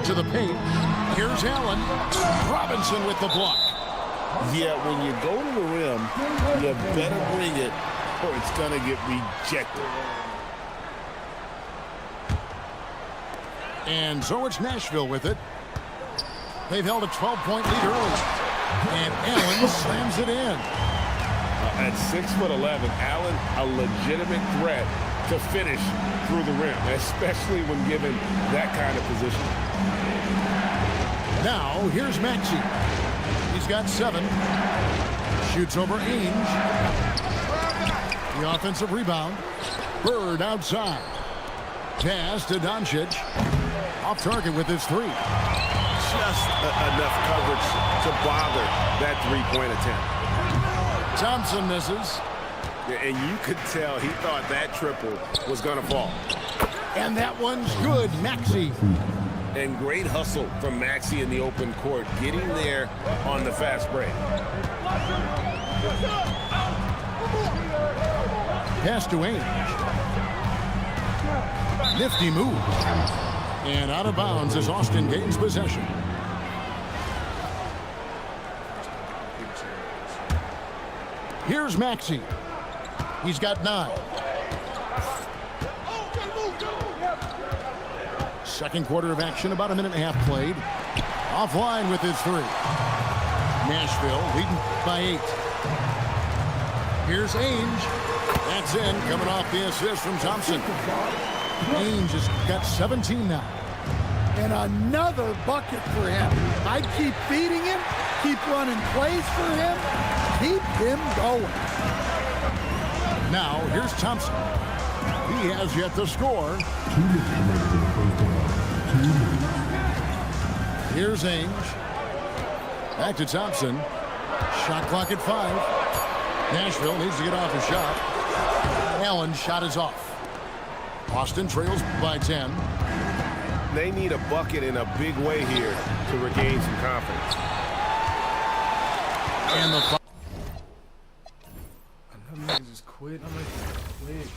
To the paint. Here's Allen. Robinson with the block. Yeah, when you go to the rim, you better bring it or it's going to get rejected. And so it's Nashville with it. They've held a 12-point lead early. And Allen slams it in. At 6'11", Allen, a legitimate threat to finish through the rim, especially when given that kind of position. Now, here's Maxey. He's got 7. Shoots over Ainge. The offensive rebound. Bird outside. Pass to Doncic. Off target with his 3. Just enough coverage to bother that three-point attempt. Thompson misses. And you could tell he thought that triple was going to fall. And that one's good. Maxey. And great hustle from Maxey in the open court, getting there on the fast break. Pass to Ainge. Nifty move. And out of bounds as Austin gains possession. Here's Maxey. He's got 9. Second quarter of action, about a minute and a half played. Offline with his 3. Nashville leading by 8. Here's Ainge. That's in, coming off the assist from Thompson. Ainge has got 17 now. And another bucket for him. I'd keep feeding him, keep running plays for him, keep him going. Now, here's Thompson. He has yet to score. 2 minutes remaining in the first half. 2 minutes. Here's Ainge. Back to Thompson. Shot clock at 5. Nashville needs to get off a shot. Allen's shot is off. Boston trails by 10. They need a bucket in a big way here to regain some confidence. And the Another nigga just quit. I'm like, quit.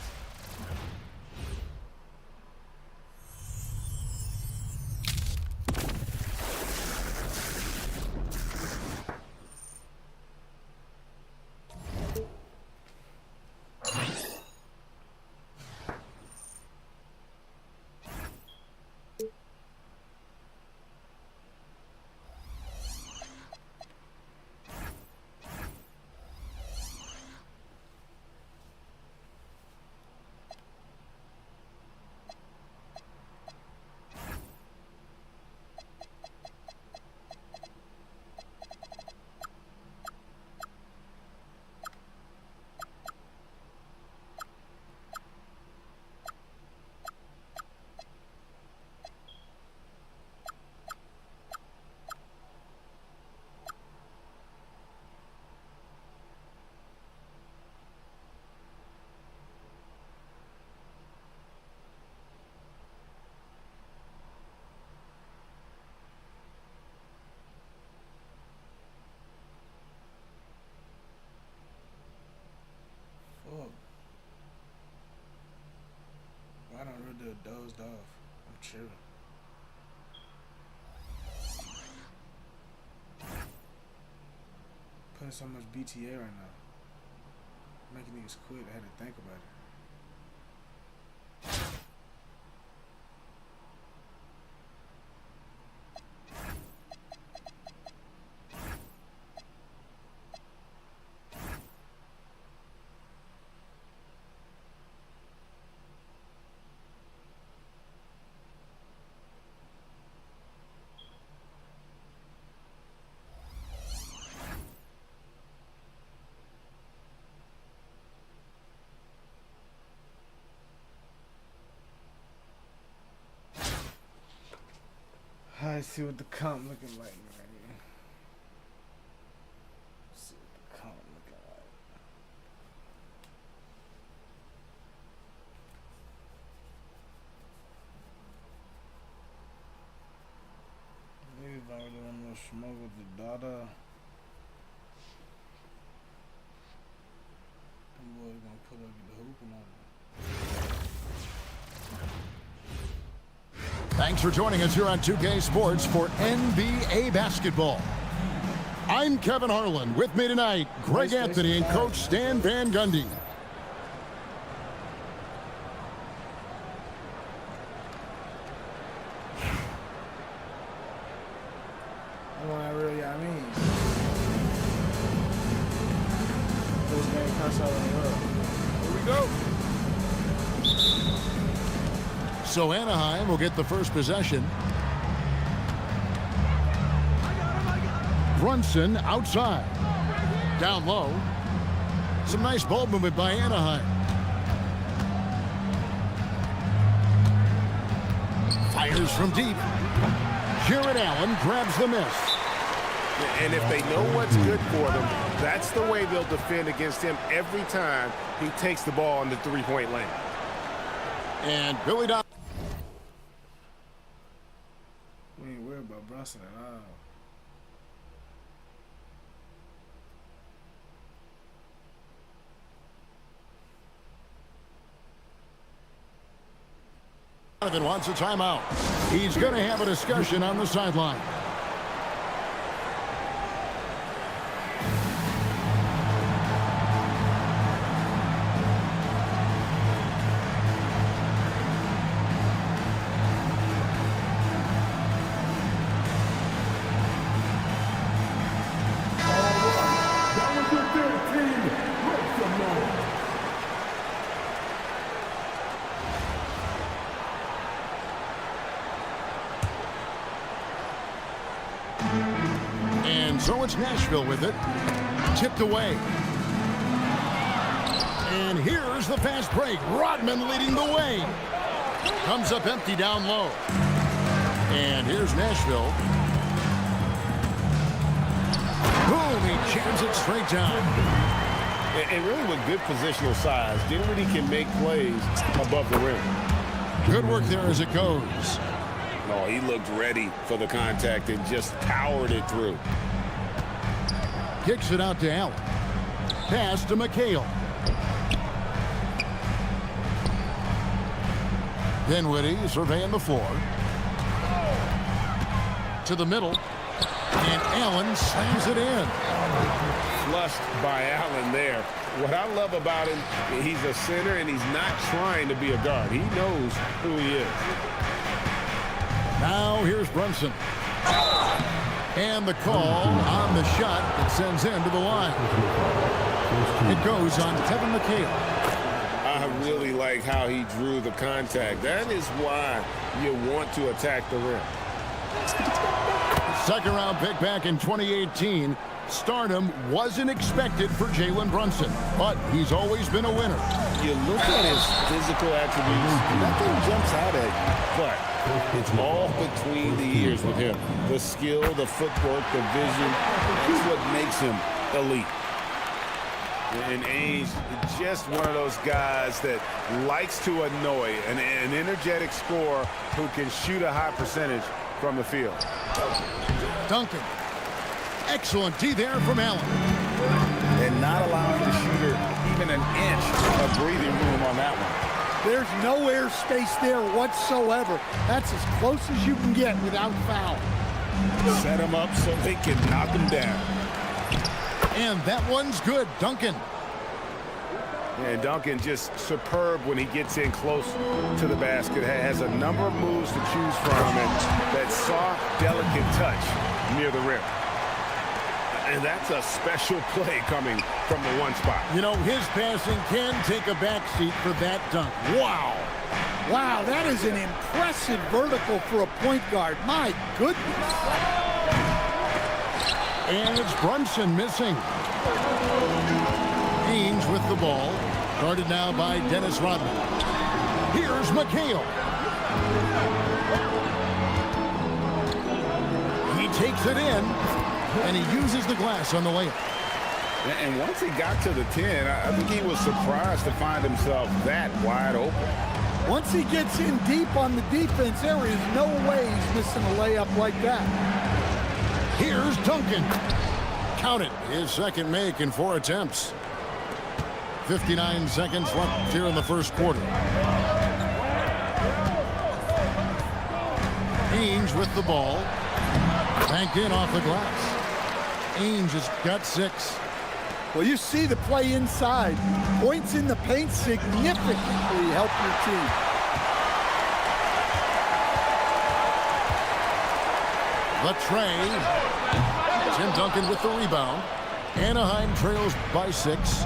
I don't really dozed off. I'm chilling. Putting so much BTA right now. Making niggas quit. I had to think about it. I see what the comp looking like right here. See what the comp looking like. Niggas don't really want no smoke with the data. Them boys gonna put up the hoop and all that. Thanks for joining us here on 2K Sports for NBA basketball. I'm Kevin Harlan. With me tonight, Greg Anthony and Coach Stan Van Gundy. First game console in the world. Here we go. So Anaheim will get the first possession. Brunson outside. Down low. Some nice ball movement by Anaheim. Fires from deep. Jared Allen grabs the miss. And if they know what's good for them, that's the way they'll defend against him every time he takes the ball in the three-point lane. And Billy Donovan. We ain't worried about Brunson at all. Donovan wants a timeout. He's going to have a discussion on the sideline. So it's Nashville with it. Tipped away. And here's the fast break. Rodman leading the way. Comes up empty down low. And here's Nashville. Boom, he jams it straight down. And really with good positional size, Dinwiddie can make plays above the rim. Good work there as it goes. Oh, he looked ready for the contact and just powered it through. Kicks it out to Allen. Pass to McHale. Dinwiddie surveying the floor. To the middle. And Allen slams it in. Flushed by Allen there. What I love about him, he's a center and he's not trying to be a guard. He knows who he is. Now here's Brunson. And the call on the shot that sends him to the line. It goes on Kevin McHale. I really like how he drew the contact. That is why you want to attack the rim. Second round pick back in 2018. Stardom wasn't expected for Jalen Brunson, but he's always been a winner. You look at his physical attributes, nothing jumps out at you, but it's all between the ears with him. The skill, the footwork, the vision, that's what makes him elite. And Ainge, just one of those guys that likes to annoy, an energetic scorer who can shoot a high percentage from the field. Duncan. Excellent D there from Allen. And not allowing the shooter even an inch of breathing room on that one. There's no air space there whatsoever. That's as close as you can get without foul. Set him up so they can knock him down. And that one's good. Duncan. And Duncan just superb when he gets in close to the basket. Has a number of moves to choose from and that soft, delicate touch near the rim. And that's a special play coming from the one spot. You know, his passing can take a backseat for that dunk. Wow. Wow, that is an impressive vertical for a point guard. My goodness. And it's Brunson missing. Ainge with the ball. Guarded now by Dennis Rodman. Here's McHale. He takes it in, and he uses the glass on the layup. And once he got to the 10, I think he was surprised to find himself that wide open. Once he gets in deep on the defense, there is no way he's missing a layup like that. Here's Duncan. Count it. His second make in 4 attempts. 59 seconds left here in the first quarter. Ainge with the ball. Banked in off the glass. Ainge has got 6. Well, you see the play inside. Points in the paint significantly help your team. The tray. Tim Duncan with the rebound. Anaheim trails by 6.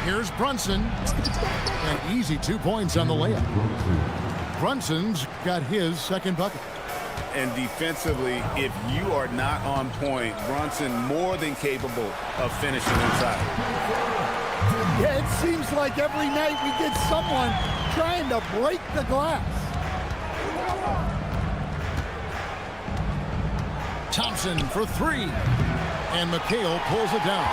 Here's Brunson. An easy 2 points on the layup. Brunson's got his second bucket. And defensively, if you are not on point, Brunson more than capable of finishing inside. Yeah, it seems like every night we get someone trying to break the glass. Thompson for 3. And McHale pulls it down.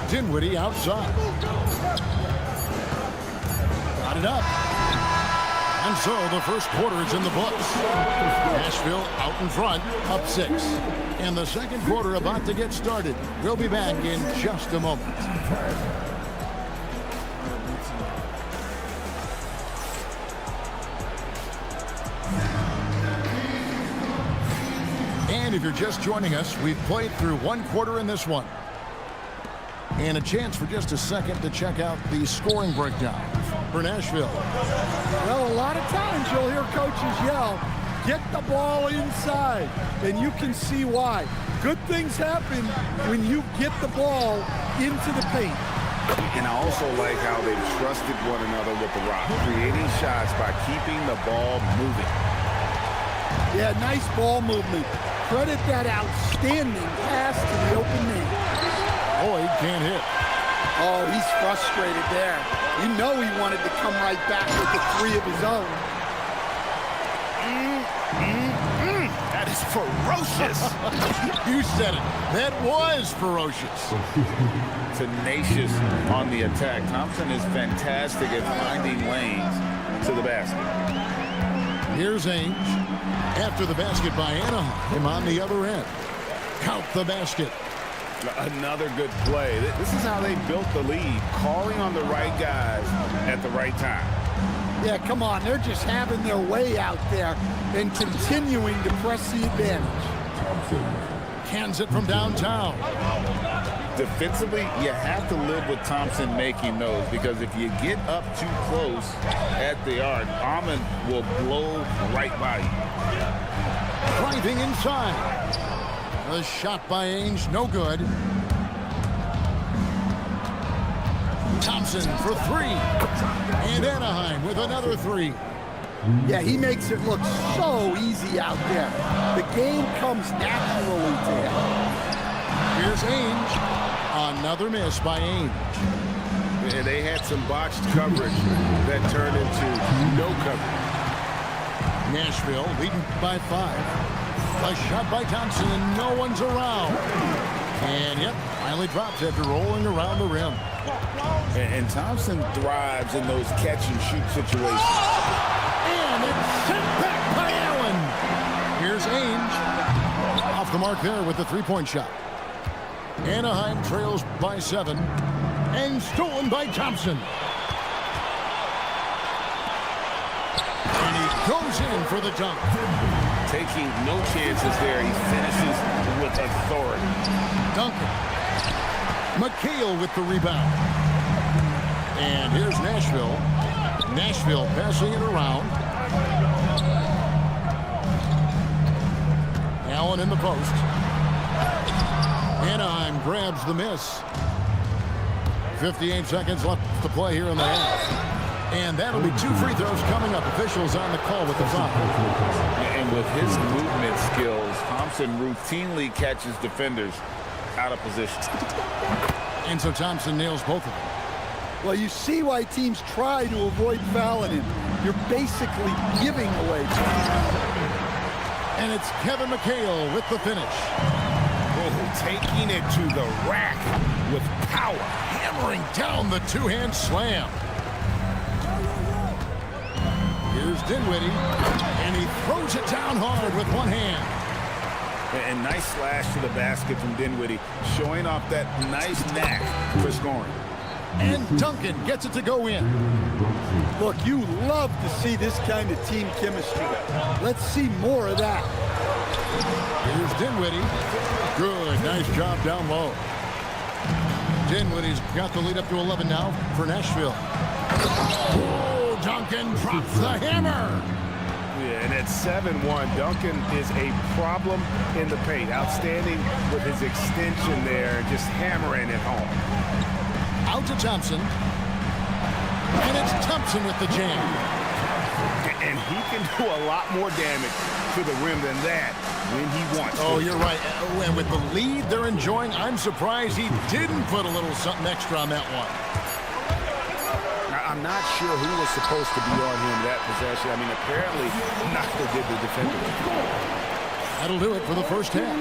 Dinwiddie outside. Got it up. And so the first quarter is in the books. Nashville out in front, up 6. And the second quarter about to get started. We'll be back in just a moment. And if you're just joining us, we've played through 1 quarter in this one. And a chance for just a second to check out the scoring breakdown for Nashville. Well, a lot of times you'll hear coaches yell, get the ball inside, and you can see why. Good things happen when you get the ball into the paint. And I also like how they've trusted one another with the rock, creating shots by keeping the ball moving. Yeah, nice ball movement. Credit that outstanding pass to the open man. Boyd can't hit. Oh, he's frustrated there. You know he wanted to come right back with the 3 of his own. That is ferocious. You said it. That was ferocious. Tenacious on the attack. Thompson is fantastic at finding lanes to the basket. Here's Ainge. After the basket by Anaheim on the other end. Count the basket. Another good play. This is how they built the lead, calling on the right guys at the right time. Yeah, come on. They're just having their way out there and continuing to press the advantage. Cans it from downtown. Defensively, you have to live with Thompson making those, because if you get up too close at the arc, Ahmed will blow right by you. Driving inside. A shot by Ainge, no good. Thompson for 3. And Anaheim with another 3. Yeah, he makes it look so easy out there. The game comes naturally to him. Here's Ainge. Another miss by Ainge. And they had some botched coverage that turned into no coverage. Nashville leading by 5. A shot by Thompson, and no one's around. And yep, finally drops after rolling around the rim. And Thompson thrives in those catch-and-shoot situations. And it's sent back by Allen. Here's Ainge. Off the mark there with the three-point shot. Anaheim trails by 7. And stolen by Thompson. And he goes in for the dunk. Taking no chances there. He finishes with authority. Duncan. McHale with the rebound. And here's Nashville. Nashville passing it around. Allen in the post. Anaheim grabs the miss. 58 seconds left to play here in the half. And that'll be 2 free throws coming up. Officials on the call with the foul. And with his movement skills, Thompson routinely catches defenders out of position. And so Thompson nails both of them. Well, you see why teams try to avoid fouling him. You're basically giving away time. And it's Kevin McHale with the finish. Oh, taking it to the rack with power. Hammering down the two-hand slam. Here's Dinwiddie, and he throws it down hard with one hand. And nice slash to the basket from Dinwiddie, showing off that nice knack for scoring. And Duncan gets it to go in. Look, you love to see this kind of team chemistry. Let's see more of that. Here's Dinwiddie. Good, nice job down low. Dinwiddie's got the lead up to 11 now for Nashville. Oh, Duncan drops the hammer. Yeah, and at 7-1, Duncan is a problem in the paint. Outstanding with his extension there, just hammering it home. Out to Thompson. And it's Thompson with the jam. And he can do a lot more damage to the rim than that when he wants to. Oh, you're right. And with the lead they're enjoying, I'm surprised he didn't put a little something extra on that one. I'm not sure who was supposed to be on him that possession. I mean, apparently Knoxville did the defender. That'll do it for the first half.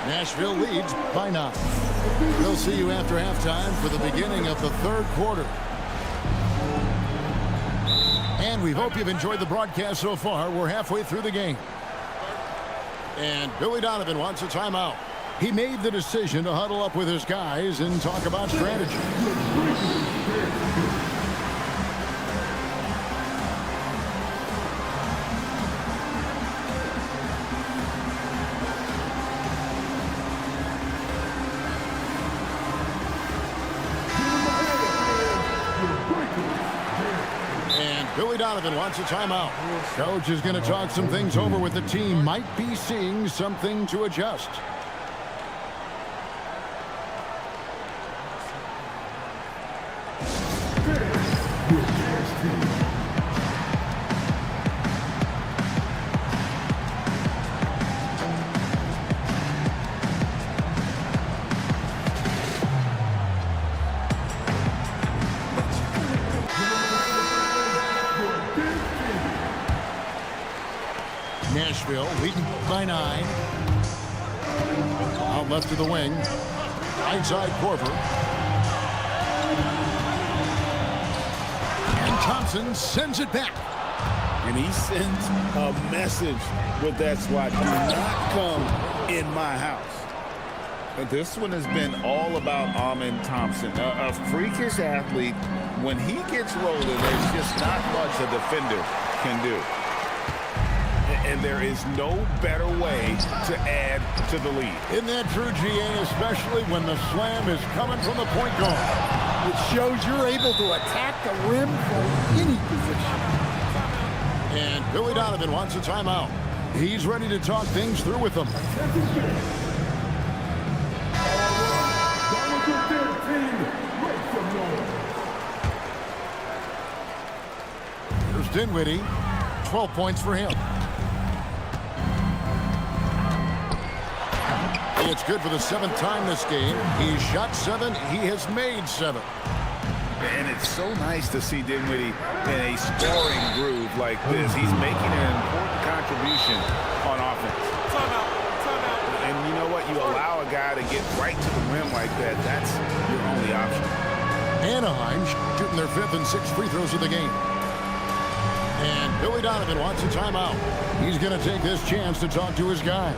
Nashville leads by 9. We'll see you after halftime for the beginning of the third quarter. And we hope you've enjoyed the broadcast so far. We're halfway through the game. And Billy Donovan wants a timeout. He made the decision to huddle up with his guys and talk about strategy. Billy Donovan wants a timeout. Coach is going to talk some things over with the team. Might be seeing something to adjust. Nashville leading by 9. Out left to the wing. Inside Korver. And Thompson sends it back. And he sends a message with that swat. Do not come in my house. But this one has been all about Amen Thompson. A freakish athlete. When he gets rolling, there's just not much a defender can do. And there is no better way to add to the lead. Isn't that true, GA, especially when the slam is coming from the point guard? It shows you're able to attack the rim from any position. And Billy Donovan wants a timeout. He's ready to talk things through with them. Here's Dinwiddie. 12 points for him. It's good for the 7th time this game. He's shot 7. He has made 7. And it's so nice to see Dinwiddie in a scoring groove like this. He's making an important contribution on offense. And you know what? You allow a guy to get right to the rim like that. That's your only option. Anaheim shooting their 5th and 6th free throws of the game. And Billy Donovan wants a timeout. He's going to take this chance to talk to his guy.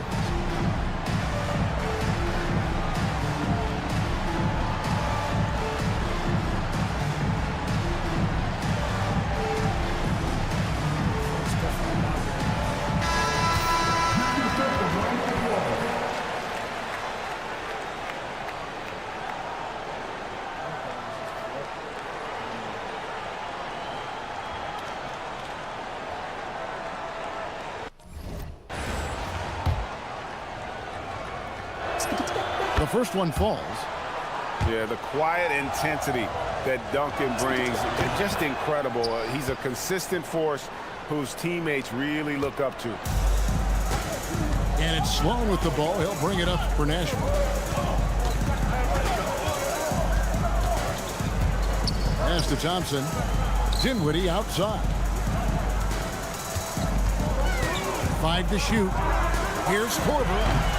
The first one falls. Yeah, the quiet intensity that Duncan brings, just incredible. He's a consistent force whose teammates really look up to. And it's Sloan with the ball. He'll bring it up for Nashville. Pass to Thompson. Dinwiddie outside. 5 to shoot. Here's Korver.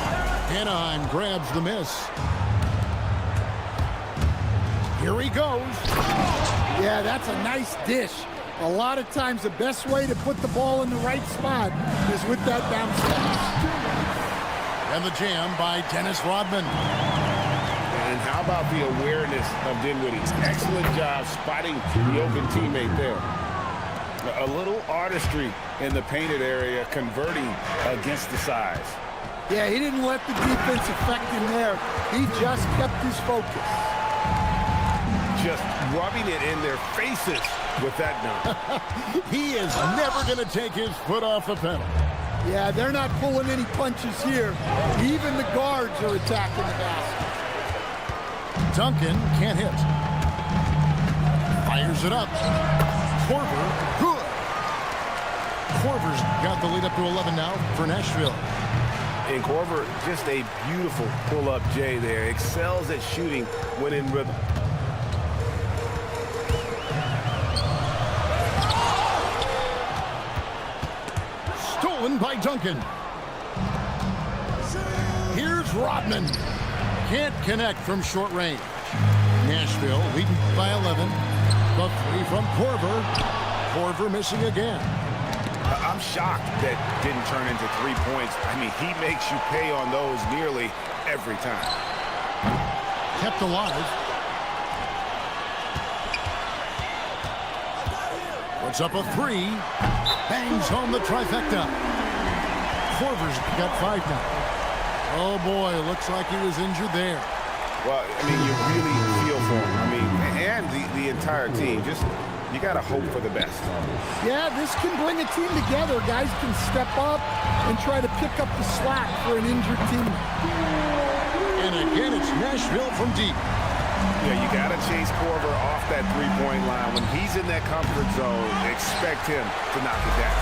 Anaheim grabs the miss. Here he goes. Yeah, that's a nice dish. A lot of times the best way to put the ball in the right spot is with that bounce pass. And the jam by Dennis Rodman. And how about the awareness of Dinwiddie? Excellent job spotting the open teammate there. A little artistry in the painted area, converting against the size. Yeah, he didn't let the defense affect him there. He just kept his focus. Just rubbing it in their faces with that dunk. He is never going to take his foot off the pedal. Yeah, they're not pulling any punches here. Even the guards are attacking the basket. Duncan can't hit. Fires it up. Korver, good. Korver's got the lead up to 11 now for Nashville. And Korver, just a beautiful pull-up J there. Excels at shooting when in rhythm. Stolen by Duncan. Here's Rodman. Can't connect from short range. Nashville leading by 11. The 3 from Korver. Korver missing again. I'm shocked that didn't turn into 3 points. I mean, he makes you pay on those nearly every time. Kept alive. Puts up a 3. Bangs home the trifecta. Korver's got 5 now. Oh boy, looks like he was injured there. Well, I mean, you really feel for him. I mean, and the entire team. Just, you got to hope for the best. Yeah, this can bring a team together. Guys can step up and try to pick up the slack for an injured team. And again, it's Nashville from deep. Yeah, you got to chase Korver off that three-point line. When he's in that comfort zone, expect him to knock it down.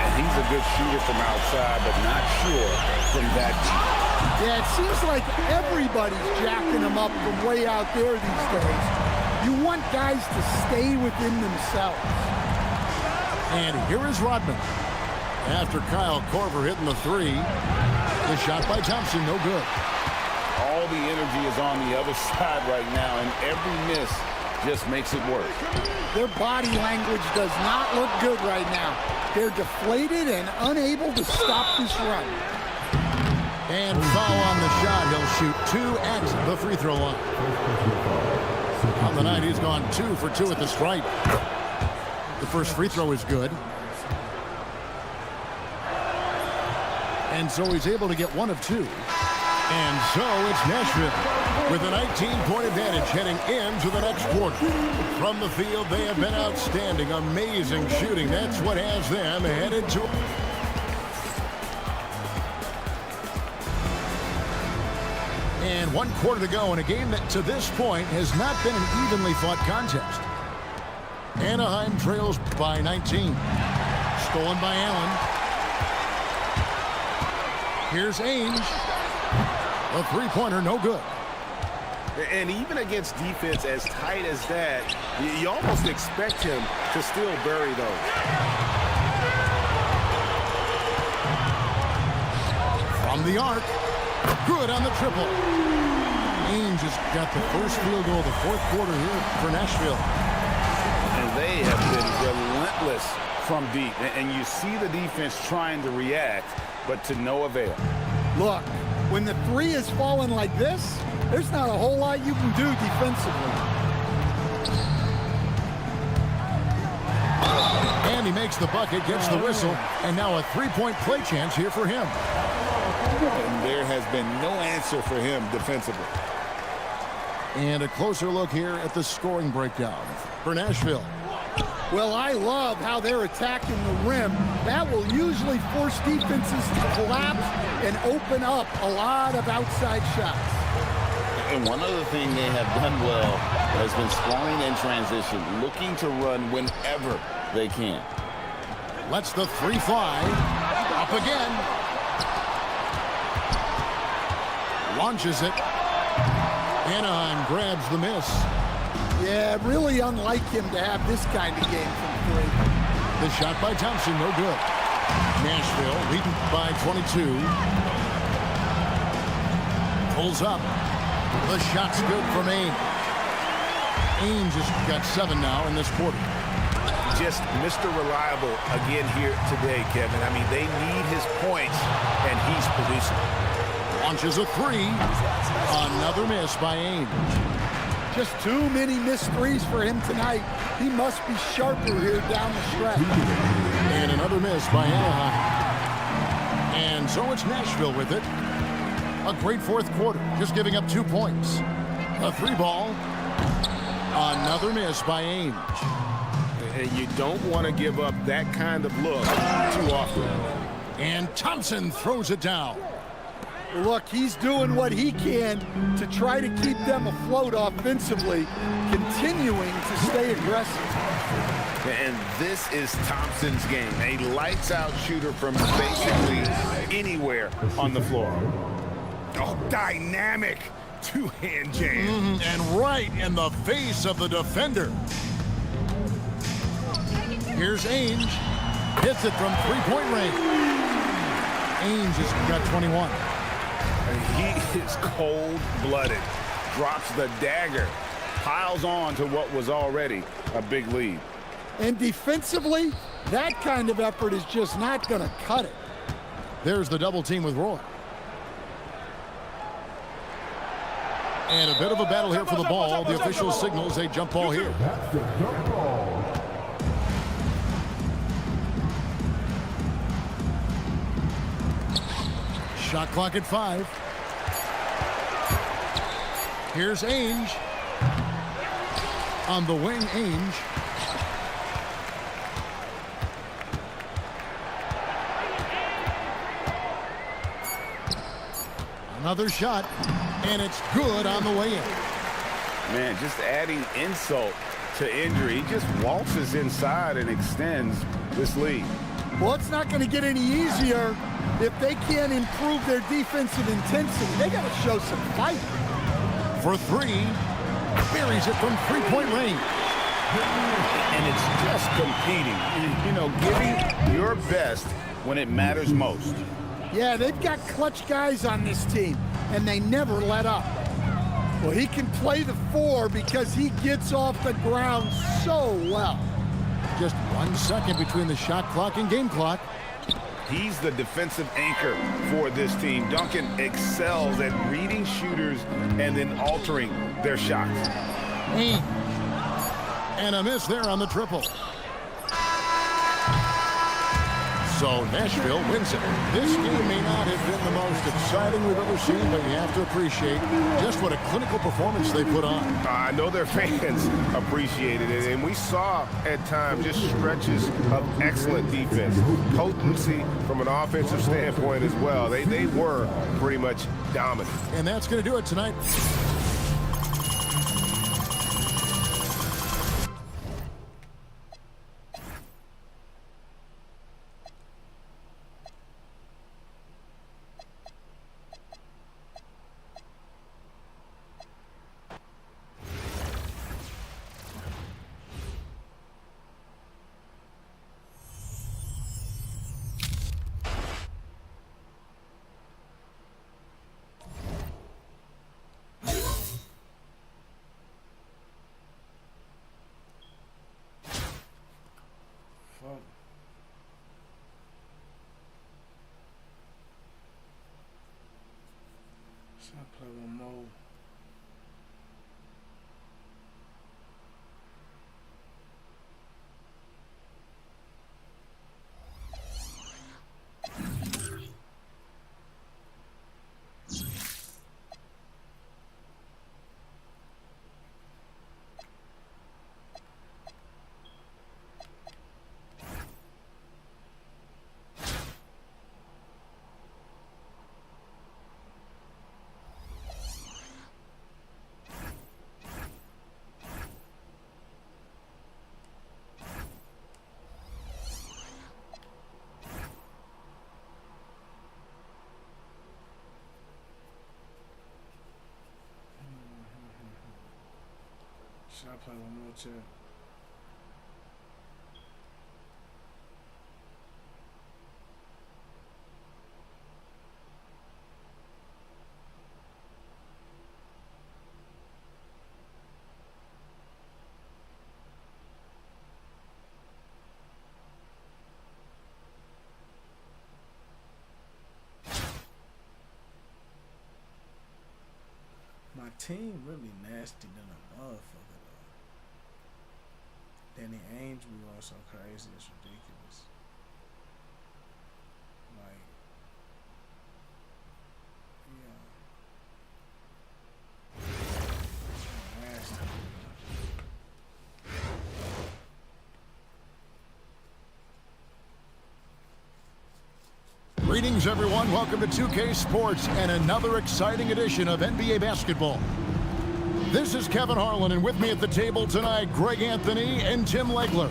And he's a good shooter from outside, but not sure from that deep. Yeah, it seems like everybody's jacking him up from way out there these days. You want guys to stay within themselves. And here is Rodman. After Kyle Korver hitting the three, the shot by Thompson, no good. All the energy is on the other side right now, and every miss just makes it worse. Their body language does not look good right now. They're deflated and unable to stop this run. And foul on the shot. He'll shoot 2 at the free throw line. On the night, he's gone 2 for 2 at the stripe. The first free throw is good. And so he's able to get 1 of 2. And so it's Nashville with a 19-point advantage heading into the next quarter. From the field, they have been outstanding. Amazing shooting. That's what has them headed to... And 1 quarter to go in a game that to this point has not been an evenly fought contest. Anaheim trails by 19. Stolen by Allen. Here's Ainge. A three-pointer, no good. And even against defense as tight as that, you almost expect him to still bury those. From the arc. Good on the triple. Ainge has got the first field goal of the 4th quarter here for Nashville. And they have been relentless from deep. And you see the defense trying to react, but to no avail. Look, when the three is falling like this, there's not a whole lot you can do defensively. And he makes the bucket, gets the whistle, and now a 3-point play chance here for him. And there has been no answer for him defensively. And a closer look here at the scoring breakdown for Nashville. Well, I love how they're attacking the rim. That will usually force defenses to collapse and open up a lot of outside shots. And one other thing they have done well has been scoring in transition, looking to run whenever they can. Lets the 3 fly. Up again. Launches it. Anaheim grabs the miss. Yeah, really unlike him to have this kind of game from 3. The shot by Thompson, no good. Nashville leading by 22. Pulls up. The shot's good from Ainge. Ainge has got 7 now in this quarter. Just Mr. Reliable again here today, Kevin. I mean, they need his points, and he's producing. Launches a 3. Another miss by Ainge. Just too many missed threes for him tonight. He must be sharper here down the stretch. And another miss by Anaheim. And so it's Nashville with it. A great 4th quarter, just giving up 2 points. A 3 ball. Another miss by Ainge. And you don't want to give up that kind of look too often. And Thompson throws it down. Look, he's doing what he can to try to keep them afloat offensively, continuing to stay aggressive. And this is Thompson's game. A lights-out shooter from basically anywhere on the floor. Oh, dynamic two-hand jam. And right in the face of the defender. Here's Ainge. Hits it from 3-point range. Ainge has got 21. He is cold-blooded. Drops the dagger. Piles on to what was already a big lead. And defensively, that kind of effort is just not going to cut it. There's the double team with Roy. And a bit of a battle here for the ball. The official signals a jump ball here. That's the jump ball. Shot clock at 5. Here's Ainge. On the wing, Ainge. Another shot, and it's good on the way in. Man, just adding insult to injury. He just waltzes inside and extends this lead. Well, it's not going to get any easier if they can't improve their defensive intensity. They got to show some fight. For 3, buries it from 3-point range. And it's just competing. You know, giving your best when it matters most. Yeah, they've got clutch guys on this team, and they never let up. Well, he can play the 4 because he gets off the ground so well. Just 1 second between the shot clock and game clock. He's the defensive anchor for this team. Duncan excels at reading shooters and then altering their shots. Ainge. And a miss there on the triple. So Nashville wins it. This game may not have been the most exciting we've ever seen, but you have to appreciate just what a clinical performance they put on. I know their fans appreciated it, and we saw at times just stretches of excellent defense. Potency from an offensive standpoint as well. They were pretty much dominant. And that's going to do it tonight. I'll play one more. Should I play one more too? My team really nasty than a motherfucker. Danny Ainge be going so crazy, it's ridiculous. Like, yeah. Nasty. Greetings, everyone. Welcome to 2K Sports and another exciting edition of NBA basketball. This is Kevin Harlan, and with me at the table tonight, Greg Anthony and Tim Legler.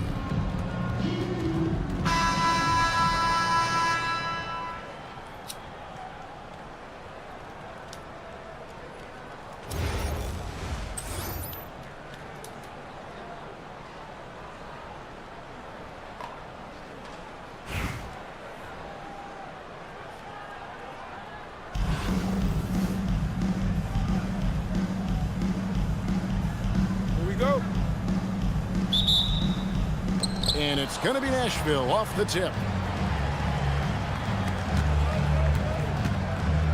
And it's going to be Nashville off the tip.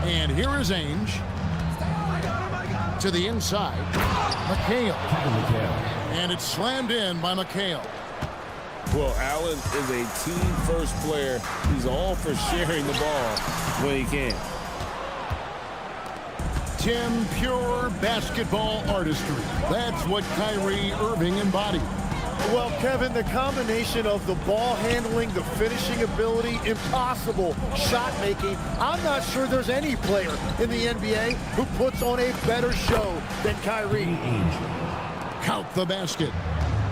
And here is Ainge. To the inside. McHale. And it's slammed in by McHale. Well, Allen is a team-first player. He's all for sharing the ball when he can. Tim, pure basketball artistry. That's what Kyrie Irving embodied. Well, Kevin, the combination of the ball handling, the finishing ability, impossible shot making. I'm not sure there's any player in the NBA who puts on a better show than Kyrie. Count the basket.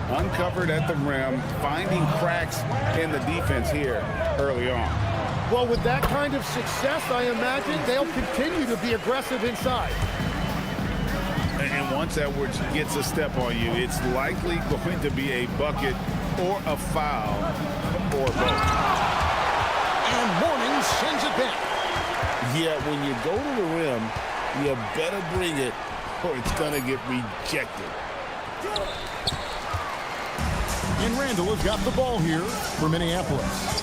Uncovered at the rim, finding cracks in the defense here early on. Well, with that kind of success, I imagine they'll continue to be aggressive inside. And once Edwards gets a step on you, it's likely going to be a bucket or a foul or both. And sends it back. Yeah, when you go to the rim, you better bring it or it's going to get rejected. And Randall has got the ball here for Minneapolis.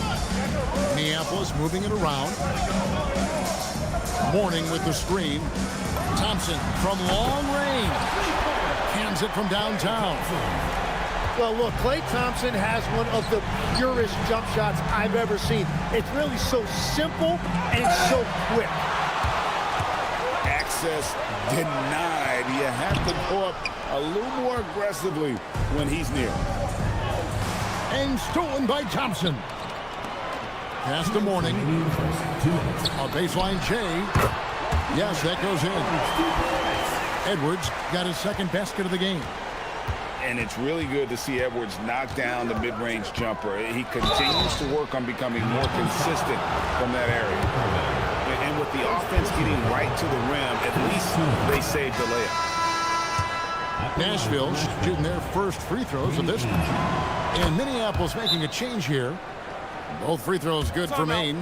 Minneapolis moving it around. Mourning with the screen. Thompson from long range. Hands it from downtown. Well, look, Klay Thompson has one of the purest jump shots I've ever seen. It's really so simple and so quick. Access denied. You have to go up a little more aggressively when he's near. And stolen by Thompson. Pass to Mourning. A baseline J. Yes, that goes in. Edwards got his second basket of the game. And it's really good to see Edwards knock down the mid-range jumper. He continues to work on becoming more consistent from that area. And with the offense getting right to the rim, at least they saved the layup. Nashville shooting their first free throws of this one. And Minneapolis making a change here. Both free throws good from Ainge.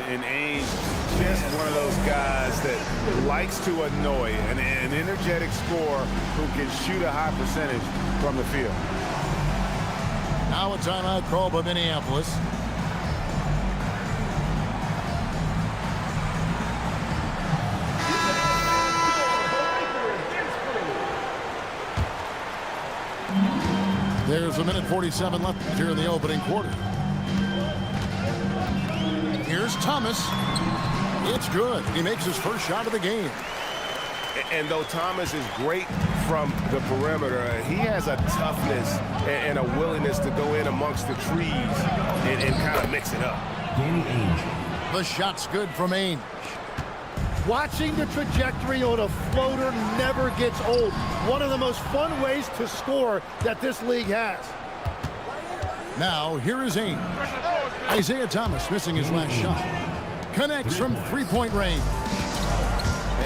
And Ainge, just one of those guys that likes to annoy, an energetic scorer who can shoot a high percentage from the field. Now a timeout call by Minneapolis. There's a minute 47 left here in the opening quarter. Here's Thomas. It's good. He makes his first shot of the game. And though Thomas is great from the perimeter, he has a toughness and a willingness to go in amongst the trees and kind of mix it up. Danny Ainge. The shot's good from Ainge. Watching the trajectory on a floater never gets old. One of the most fun ways to score that this league has. Now, here is Ainge. Isaiah Thomas missing his last shot. Connects from three-point range.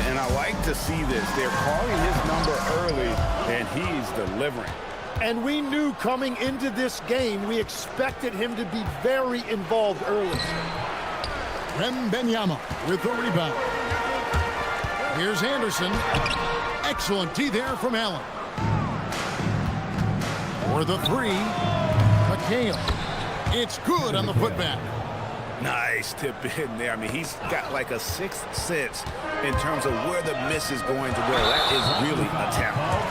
And I like to see this. They're calling his number early, and he's delivering. And we knew coming into this game, we expected him to be very involved early. Wembanyama with the rebound. Here's Anderson. Excellent D there from Allen. For the three, McHale. It's good on the putback. Nice tip in there. I mean, he's got like a sixth sense in terms of where the miss is going to go. That is really a talent.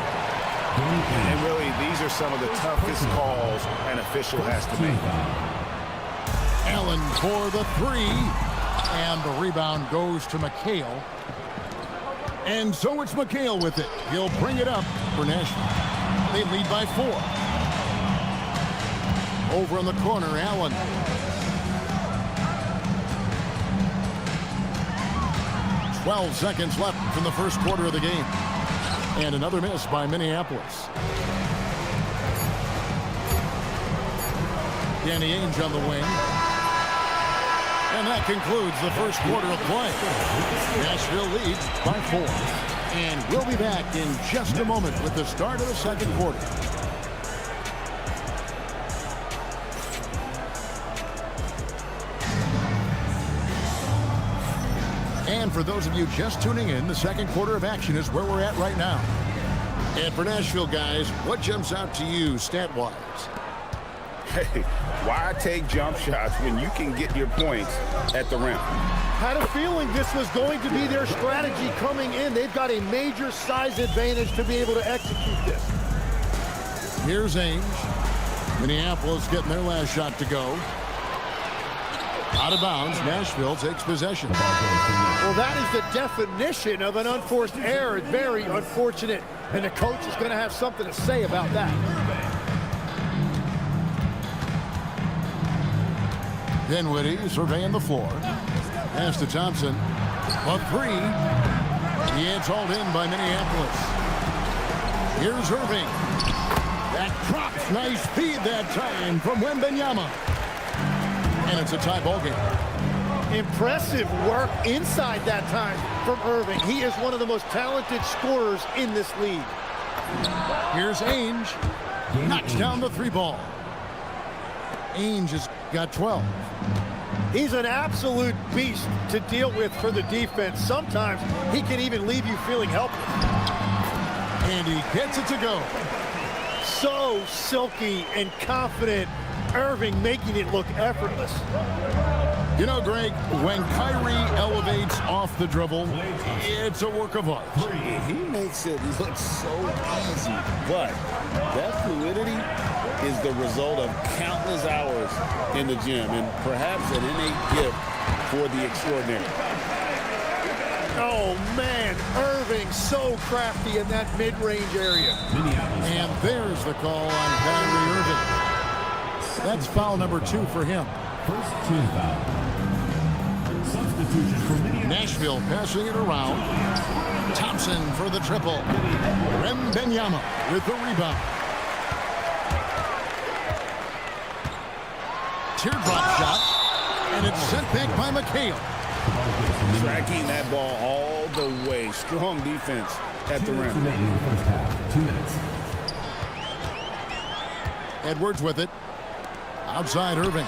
And really, these are some of the toughest calls an official has to make. Allen for the three. And the rebound goes to McHale. And so it's McHale with it. He'll bring it up for Nashville. They lead by 4. Over in the corner, Allen. "12 seconds left in the first quarter of the game. And another miss by Minneapolis. Danny Ainge on the wing. And that concludes the first quarter of play. Nashville leads by 4. And we'll be back in just a moment with the start of the second quarter. And for those of you just tuning in, the second quarter of action is where we're at right now. And for Nashville, guys, what jumps out to you stat-wise? Hey, why take jump shots when you can get your points at the rim? Had a feeling this was going to be their strategy coming in. They've got a major size advantage to be able to execute this. Here's Ainge. Minneapolis getting their last shot to go. Out of bounds, Nashville takes possession. Well, that is the definition of an unforced error. Very unfortunate. And the coach is going to have something to say about that. Dinwiddie surveying the floor. Pass to Thompson. A three. It's hauled in by Minneapolis. Here's Irving. That drops. Nice feed that time from Wembanyama. And it's a tie ball game. Impressive work inside that time from Irving. He is one of the most talented scorers in this league. Here's Ainge. Knocks down the three ball. Ainge has got 12. He's an absolute beast to deal with for the defense. Sometimes he can even leave you feeling helpless. And he gets it to go. So silky and confident. Irving making it look effortless. You know, Greg, when Kyrie elevates off the dribble, it's a work of art. He makes it look so easy, but that fluidity is the result of countless hours in the gym and perhaps an innate gift for the extraordinary. Oh, man, Irving so crafty in that mid-range area. And there's the call on Kyrie Irving. That's foul number 2 for him. First team foul. Substitution for Minneapolis. Nashville passing it around. Thompson for the triple. Wembanyama with the rebound. Teardrop shot, and it's sent back by McHale. Tracking that ball all the way. Strong defense at the rim. First half, 2 minutes. Edwards with it. Outside Irving.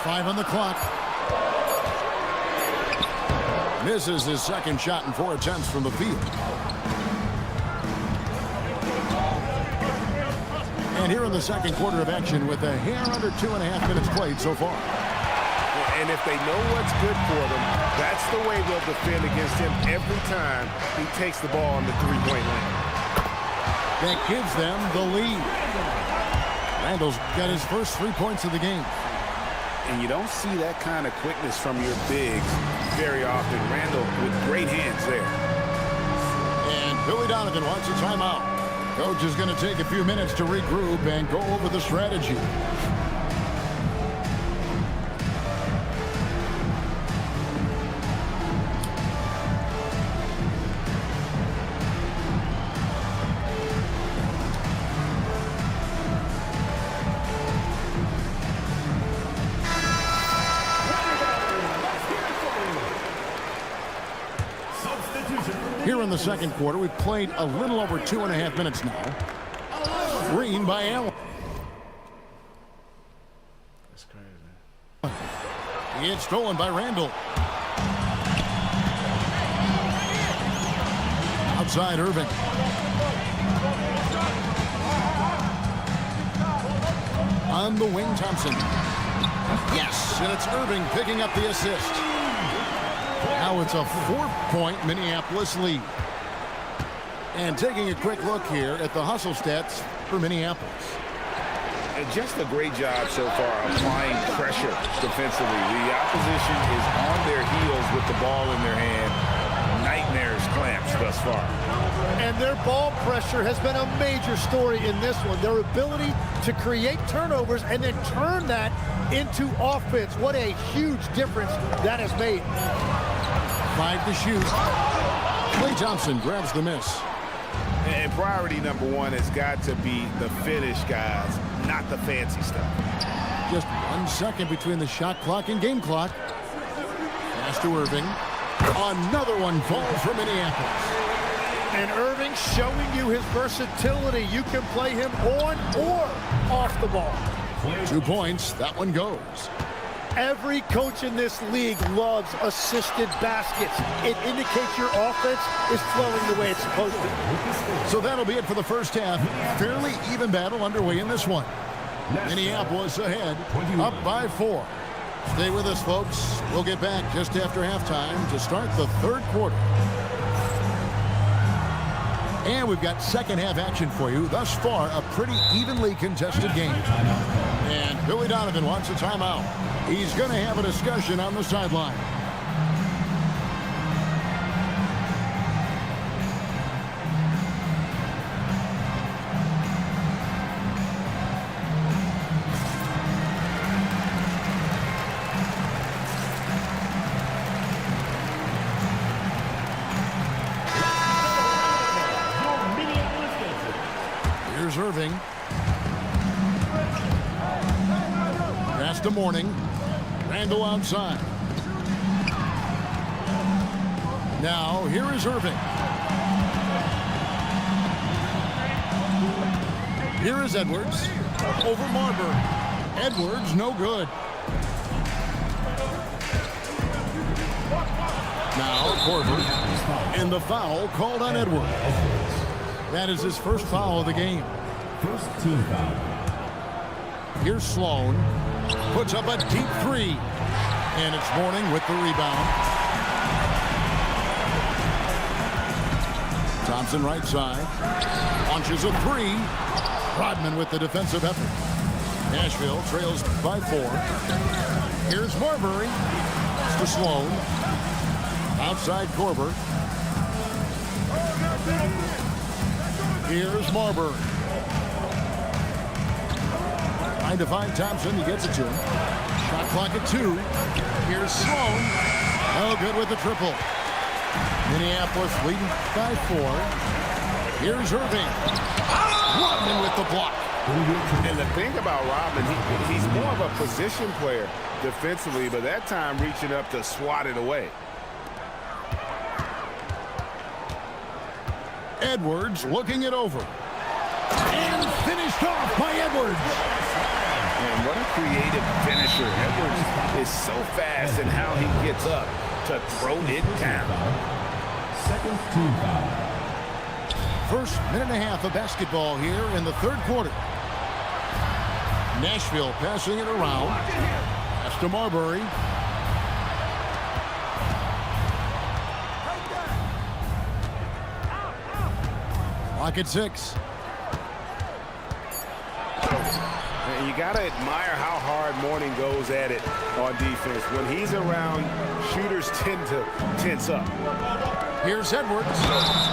5 on the clock. Misses his second shot in 4 attempts from the field. And here in the second quarter of action with a hair under 2.5 minutes played so far. And if they know what's good for them, that's the way they'll defend against him every time he takes the ball on the three-point line. That gives them the lead. Randall's got his first 3 points of the game. And you don't see that kind of quickness from your bigs very often. Randall with great hands there. And Billy Donovan wants a timeout. Coach is going to take a few minutes to regroup and go over the strategy. Here in the second quarter, we've played a little over 2.5 minutes now. Green by Allen. That's crazy. It's stolen by Randall. Outside Irving. On the wing, Thompson. Yes, and it's Irving picking up the assist. Now it's a 4-point Minneapolis lead. And taking a quick look here at the hustle stats for Minneapolis. And just a great job so far applying pressure defensively. The opposition is on their heels with the ball in their hand. Nightmares clamps thus far. And their ball pressure has been a major story in this one. Their ability to create turnovers and then turn that into offense. What a huge difference that has made. 5 to shoot. Klay Thompson grabs the miss. And priority number 1 has got to be the finish, guys, not the fancy stuff. Just 1 second between the shot clock and game clock. Pass to Irving. Another one falls for Minneapolis. And Irving showing you his versatility. You can play him on or off the ball. 2 points. That one goes. Every coach in this league loves assisted baskets. It indicates your offense is flowing the way it's supposed to. So that'll be it for the first half. Fairly even battle underway in this one. Minneapolis ahead, up by 4. Stay with us, folks. We'll get back just after halftime to start the third quarter. And we've got second half action for you. Thus far, a pretty evenly contested game. And Billy Donovan wants a timeout. He's going to have a discussion on the sideline. Here's Irving. Pass to Mourning. Randall outside. Now, here is Irving. Here is Edwards. Over Marbury. Edwards, no good. Now Korver, and the foul called on Edwards. That is his first foul of the game. First team foul. Here's Sloan, puts up a deep three, and it's Mourning with the rebound. Thompson right side, launches a three. Rodman with the defensive effort. Nashville trails by 4. Here's Marbury to Sloan. Outside Korver. Here's Marbury. Trying to find Thompson. He gets it to him. Shot clock at 2. Here's Sloan. Oh, good with the triple. Minneapolis leading by 4. Here's Irving. Rodman with the block. And the thing about Rodman, he's more of a position player defensively, but that time reaching up to swat it away. Edwards looking it over. And finished off by Edwards. And what a creative finisher. Edwards is so fast in how he gets up to throw it down. Second team foul. First minute and a half of basketball here in the third quarter. Nashville passing it around. That's to Marbury. Clock at 6. And you got to admire how hard Mourning goes at it on defense. When he's around, shooters tend to tense up. Here's Edwards.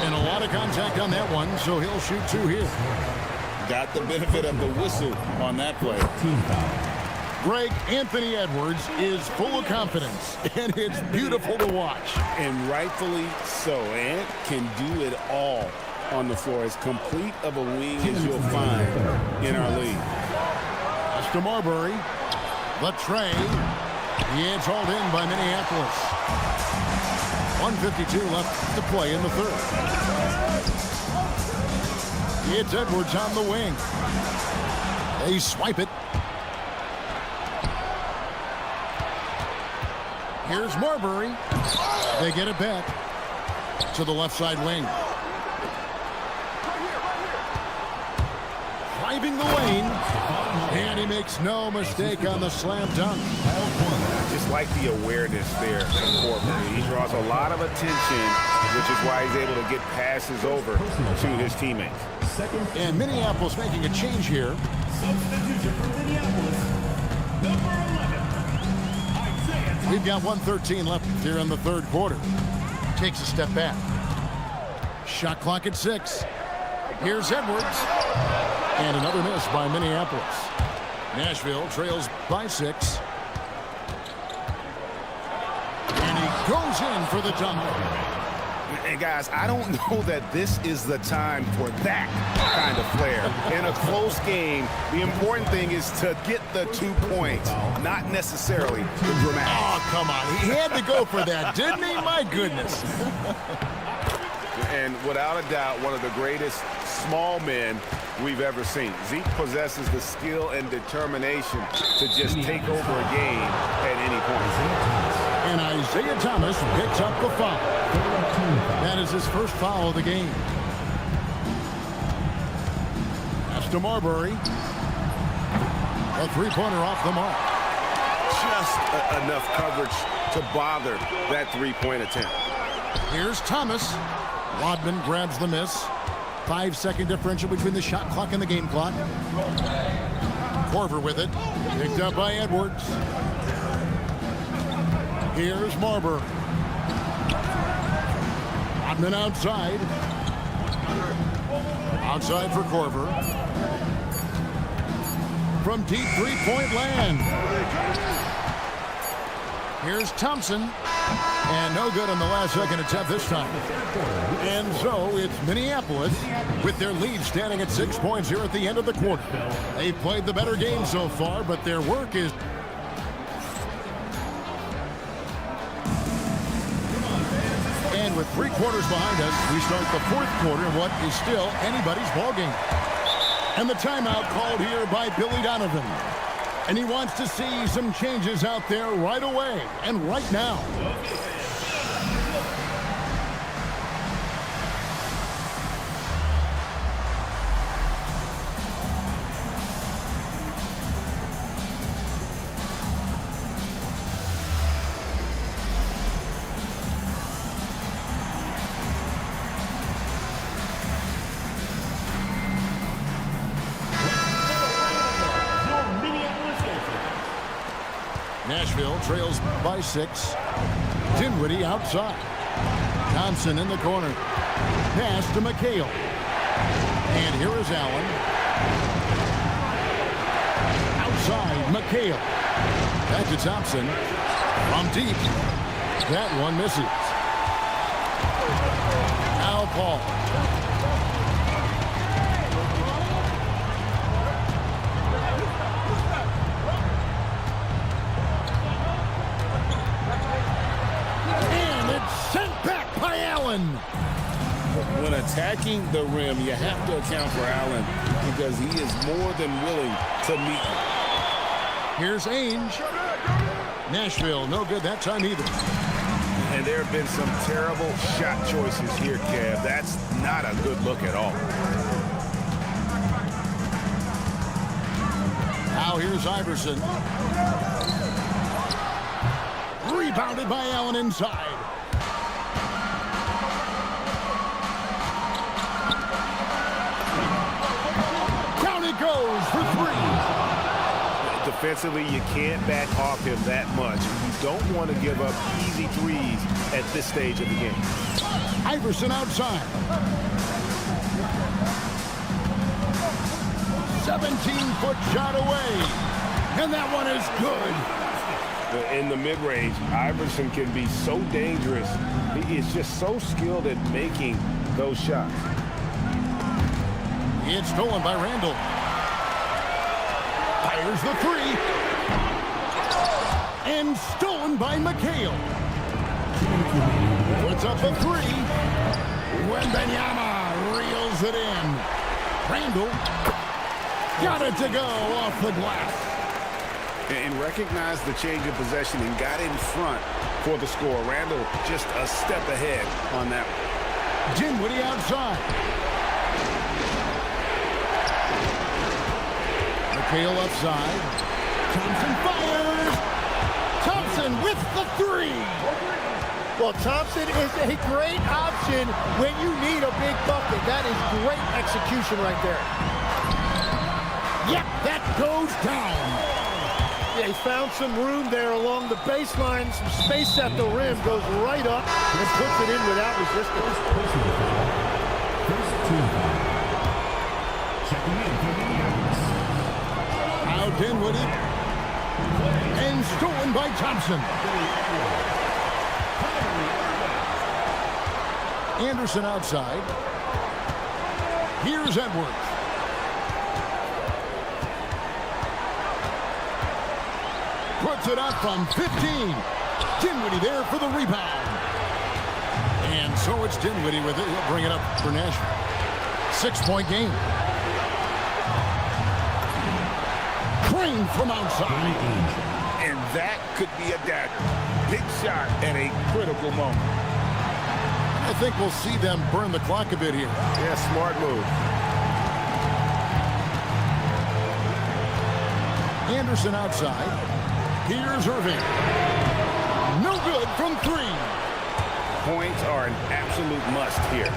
And a lot of contact on that one, so he'll shoot 2 here. Got the benefit of the whistle on that play. Team foul. Greg, Anthony Edwards is full of confidence, and it's beautiful to watch. And rightfully so. Ant can do it all on the floor. As complete of a wing as you'll find in our league. That's to Marbury. Latrey. He is hauled in by Minneapolis. 1:52 left to play in the third. It's Edwards on the wing. They swipe it. Here's Marbury. They get it back to the left side wing. Driving the lane. And he makes no mistake on the slam dunk. I just like the awareness there from Korver. He draws a lot of attention, which is why he's able to get passes over to his teammates. And Minneapolis making a change here. Substitution for Minneapolis. Number 11. We've got 1:13 left here in the third quarter. Takes a step back. Shot clock at 6. Here's Edwards. And another miss by Minneapolis. Nashville trails by 6. And he goes in for the dunk. And guys, I don't know that this is the time for that kind of flair. In a close game, the important thing is to get the 2 points, not necessarily the dramatic. Oh, come on. He had to go for that, didn't he? My goodness. And without a doubt, one of the greatest small men we've ever seen. Zeke possesses the skill and determination to just take over a game at any point. And Isaiah Thomas picks up the foul. That is his first foul of the game. That's to Marbury. A three-pointer off the mark. Just enough coverage to bother that three-point attempt. Here's Thomas. Rodman grabs the miss. 5-second differential between the shot clock and the game clock. Korver with it. Picked up by Edwards. Here's Marbury. Rodman outside. Outside for Korver. From deep three-point land. Here's Thompson. And no good on the last second attempt this time. And so it's Minneapolis with their lead standing at 6 points here at the end of the quarter. They've played the better game so far, but their work is... And with 3 quarters behind us, we start the fourth quarter in what is still anybody's ballgame. And the timeout called here by Billy Donovan. And he wants to see some changes out there right away and right now. Nashville trails by 6. Dinwiddie outside. Thompson in the corner. Pass to McHale. And here is Allen. Outside, McHale. Back to Thompson. From deep. That one misses. Now Paul. When attacking the rim, you have to account for Allen because he is more than willing to meet you. Here's Ainge. Nashville, no good that time either. And there have been some terrible shot choices here, Kev. That's not a good look at all. Now here's Iverson. Rebounded by Allen inside. Goes for 3. Defensively, you can't back off him that much. You don't want to give up easy threes at this stage of the game. Iverson outside. 17-foot shot away. And that one is good. In the mid-range, Iverson can be so dangerous. He is just so skilled at making those shots. It's stolen by Randall. Fires the 3. And stolen by McHale. Puts up a 3. Wembanyama reels it in. Randall got it to go off the glass. And recognized the change of possession and got in front for the score. Randall just a step ahead on that one. Dinwiddie outside. McHale upside. Thompson fires. Thompson with the 3. Well, Thompson is a great option when you need a big bucket. That is great execution right there. Yep, that goes down. Yeah, he found some room there along the baseline. Some space at the rim. Goes right up and puts it in without resistance. First team foul. Checking in for the Mavericks. Now Dinwiddie. And stolen by Thompson. Anderson outside. Here's Edwards. Puts it up from 15. Dinwiddie there for the rebound. And so it's Dinwiddie with it. He'll bring it up for Nashville. 6-point game. Crane from outside. And that could be a dagger. Big shot at a critical moment. I think we'll see them burn the clock a bit here. Yeah, smart move. Anderson outside. Here's Irving. No good from 3. Points are an absolute must here.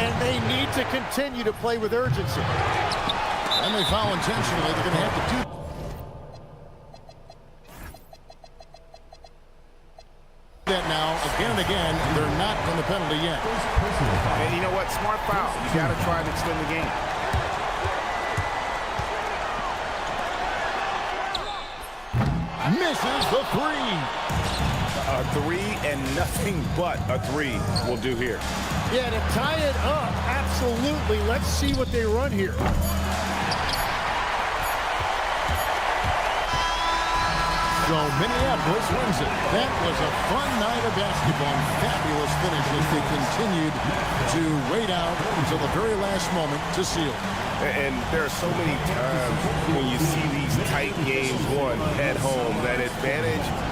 And they need to continue to play with urgency. And they foul intentionally. They're going to have to do that now again and again. They're not on the penalty yet. And you know what? Smart foul. You got to try to extend the game. Misses the 3. A 3 and nothing but a 3 will do here. Yeah, to tie it up, absolutely. Let's see what they run here. So Minneapolis wins it. That was a fun night of basketball. Fabulous finish as they continued to wait out until the very last moment to seal. And there are so many times when you see these tight games won at home. That advantage